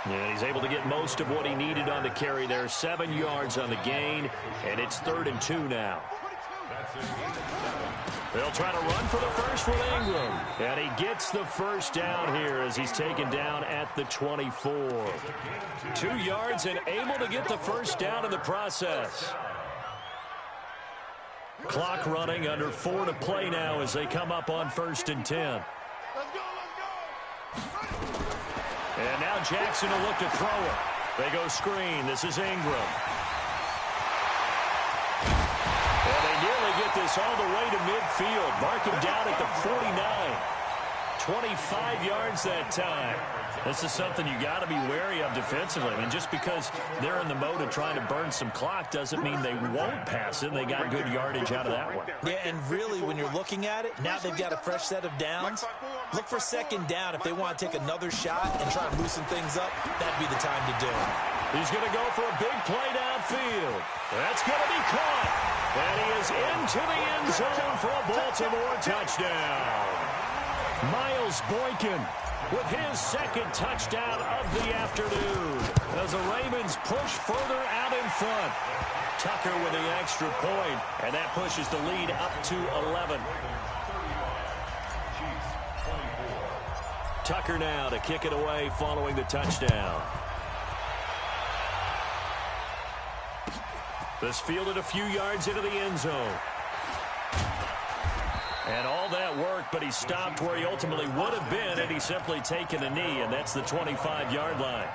And he's able to get most of what he needed on the carry there. 7 yards on the gain, and it's 3rd and 2 now. That's a gain of 7. They'll try to run for the first with Ingram. And he gets the first down here as he's taken down at the 24. 2 yards and able to get the first down in the process. Clock running, under 4 to play now as they come up on 1st and 10. And now Jackson will look to throw it. They go screen. This is Ingram. And they nearly get this all the way to midfield. Mark him down at the 49. 25 yards that time. This is something you got to be wary of defensively. I mean, just because they're in the mode of trying to burn some clock doesn't mean they won't pass it. They got good yardage out of that one. Yeah, and really, when you're looking at it, now they've got a fresh set of downs. Look for 2nd down if they want to take another shot and try and loosen things up. That'd be the time to do it. He's going to go for a big play downfield. That's going to be caught. And he is into the end zone for a Baltimore touchdown. Miles Boykin with his 2nd touchdown of the afternoon as the Ravens push further out in front. Tucker with the extra point, and that pushes the lead up to 11. Tucker now to kick it away following the touchdown. This fielded a few yards into the end zone. And all that work, but he stopped where he ultimately would have been had he simply taken a knee, and that's the 25-yard line.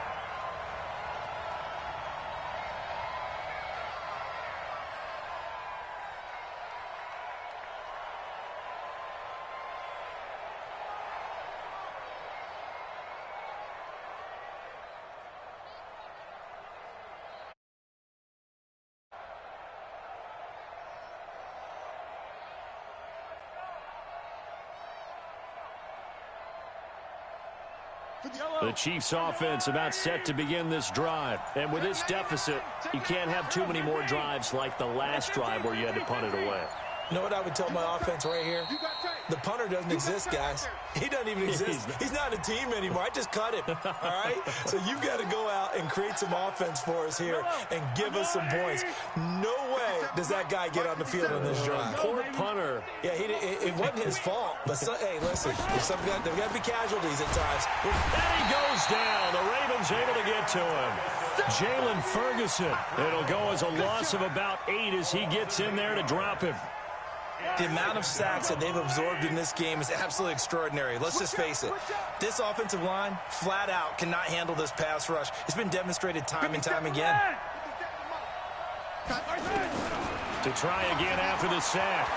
The Chiefs offense about set to begin this drive. And with this deficit, you can't have too many more drives like the last drive where you had to punt it away. You know what I would tell my offense right here? The punter doesn't exist, guys. He doesn't even exist. He's not a team anymore. I just cut him, all right? So you've got to go out and create some offense for us here and give us some points. No way does that guy get on the field on this drive. Poor punter. Yeah, it wasn't his fault. But, hey, listen, there's got to be casualties at times. And he goes down. The Ravens able to get to him. Jalen Ferguson. It'll go as a loss of about 8 as he gets in there to drop him. The amount of sacks that they've absorbed in this game is absolutely extraordinary. Let's just face it. This offensive line, flat out, cannot handle this pass rush. It's been demonstrated time and time again. To try again after the sack.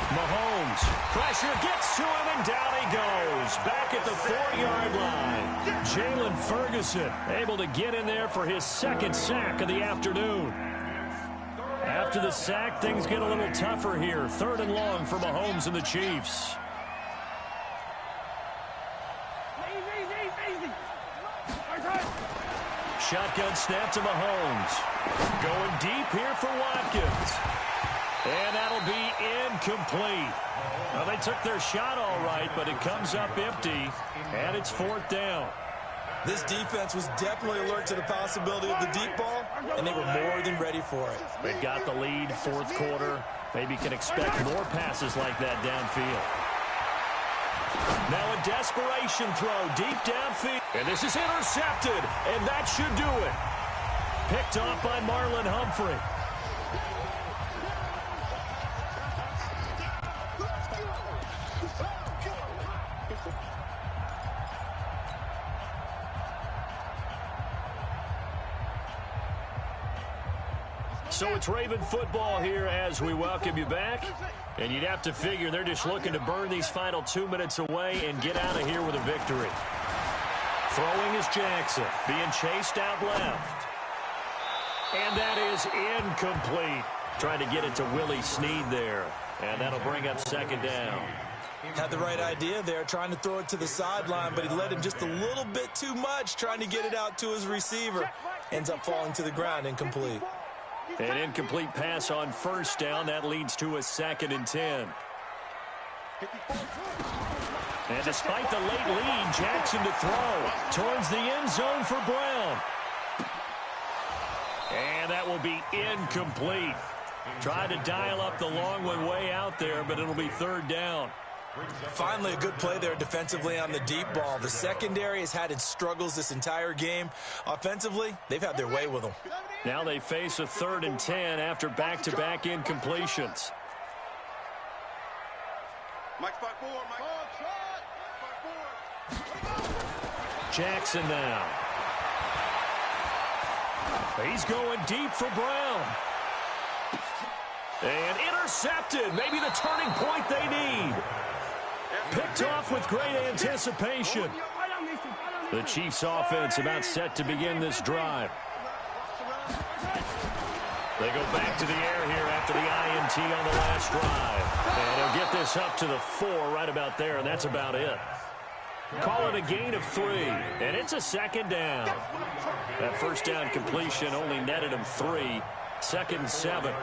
Mahomes. Pressure gets to him, and down he goes. Back at the 4-yard line. Jalen Ferguson able to get in there for his 2nd sack of the afternoon. After the sack, things get a little tougher here. 3rd and long for Mahomes and the Chiefs. Shotgun snap to Mahomes. Going deep here for Watkins. And that'll be incomplete. Well, they took their shot all right, but it comes up empty, and it's 4th down. This defense was definitely alert to the possibility of the deep ball, and they were more than ready for it. They've got the lead, 4th quarter. Maybe can expect more passes like that downfield. Now a desperation throw deep downfield. And this is intercepted, and that should do it. Picked off by Marlon Humphrey. So it's Raven football here as we welcome you back. And you'd have to figure they're just looking to burn these final 2 minutes away and get out of here with a victory. Throwing is Jackson, being chased out left. And that is incomplete. Trying to get it to Willie Snead there. And that'll bring up 2nd down. Had the right idea there, trying to throw it to the sideline, but he let him just a little bit too much, trying to get it out to his receiver. Ends up falling to the ground, incomplete. An incomplete pass on 1st down. That leads to a 2nd and 10. And despite the late lead, Jackson to throw towards the end zone for Brown. And that will be incomplete. Tried to dial up the long one way out there, but it'll be third down. Finally, a good play there defensively on the deep ball. The secondary has had its struggles this entire game. Offensively, they've had their way with them. Now they face a 3rd and 10 after back-to-back incompletions. Mike, spot 4, Mike. Spot 4. Jackson now. He's going deep for Brown. And intercepted. Maybe the turning point they need. Picked off with great anticipation. The Chiefs offense about set to begin this drive. They go back to the air here after the INT on the last drive. And he'll get this up to the 4 right about there, and that's about it. Call it a gain of 3, and it's a 2nd down. That first down completion only netted him 3. 2nd and 7.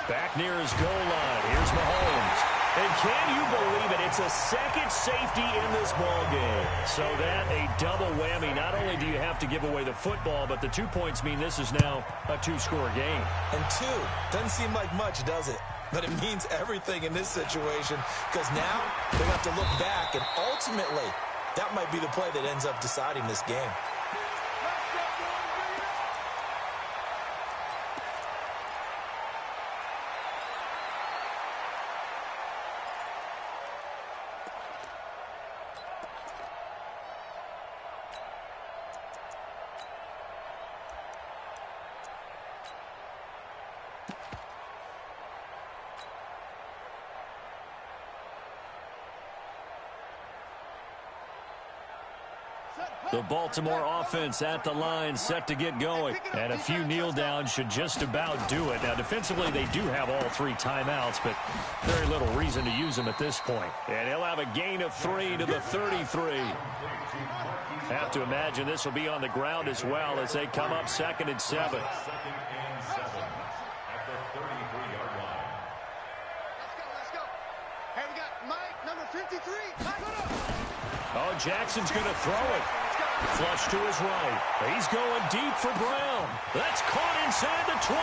Back near his goal line. Here's Mahomes. And can you believe it? It's a second safety in this ball game. So that a double whammy. Not only do you have to give away the football, but the 2 points mean this is now a 2-score game. And 2 doesn't seem like much, does it? But it means everything in this situation, because now they have to look back, and ultimately that might be the play that ends up deciding this game. The Baltimore offense at the line, set to get going. And a few kneel downs should just about do it. Now, defensively, they do have all 3 timeouts, but very little reason to use them at this point. And he'll have a gain of 3 to the 33. Have to imagine this will be on the ground as well as they come up 2nd and 7. Hey, we got Mike, number 53. Oh, Jackson's going to throw it. Flush to his right. He's going deep for Brown. That's caught inside the 20.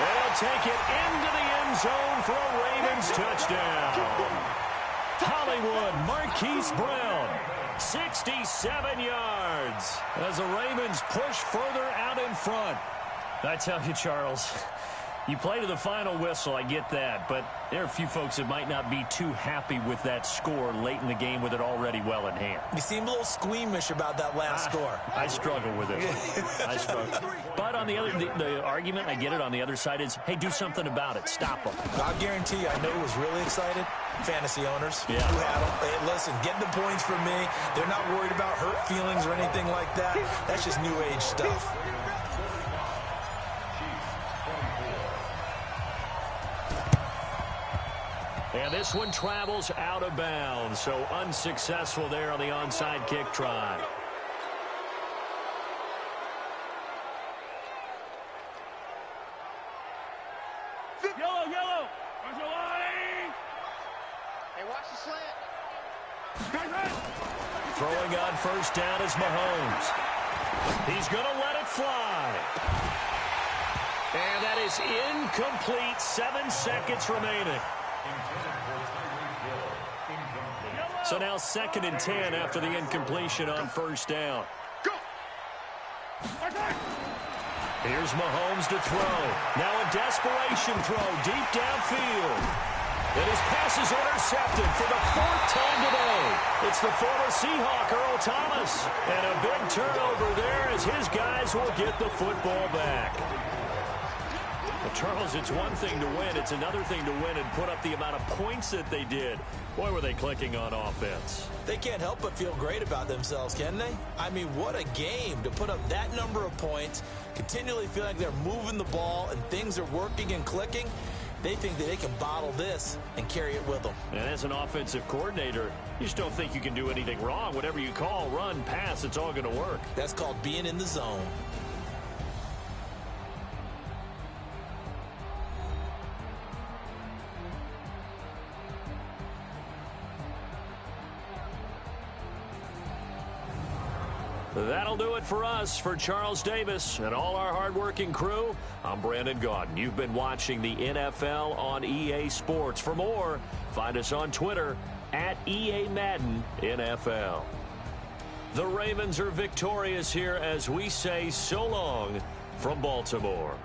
They'll take it into the end zone for a Ravens touchdown. Hollywood Marquise Brown, 67 yards as the Ravens push further out in front. I tell you, Charles, you play to the final whistle, I get that, but there are a few folks that might not be too happy with that score late in the game with it already well in hand. You seem a little squeamish about that last score. I struggle with it. I struggle. But on the other, the argument, I get it, on the other side is, hey, do something about it. Stop them. I'll guarantee you, I know who was really excited. Fantasy owners yeah. who had them. Hey, listen, get the points from me. They're not worried about hurt feelings or anything like that. That's just new age stuff. And this one travels out of bounds, so unsuccessful there on the onside kick try. Yellow, yellow. Watch the line. Hey, watch the slant. Throwing on first down is Mahomes. He's going to let it fly. And that is incomplete. 7 seconds remaining. So now 2nd and 10 after the incompletion on first down. Here's Mahomes to throw. Now a desperation throw deep downfield. And his pass is intercepted for the 4th time today. It's the former Seahawk, Earl Thomas. And a big turnover there as his guys will get the football back. Well, Charles, it's one thing to win. It's another thing to win and put up the amount of points that they did. Boy, were they clicking on offense. They can't help but feel great about themselves, can they? I mean, what a game to put up that number of points, continually feel like they're moving the ball and things are working and clicking. They think that they can bottle this and carry it with them. And as an offensive coordinator, you just don't think you can do anything wrong. Whatever you call, run, pass, it's all going to work. That's called being in the zone. That'll do it for us. For Charles Davis and all our hardworking crew, I'm Brandon Gaudin. You've been watching the NFL on EA Sports. For more, find us on Twitter at EA Madden NFL. The Ravens are victorious here as we say so long from Baltimore.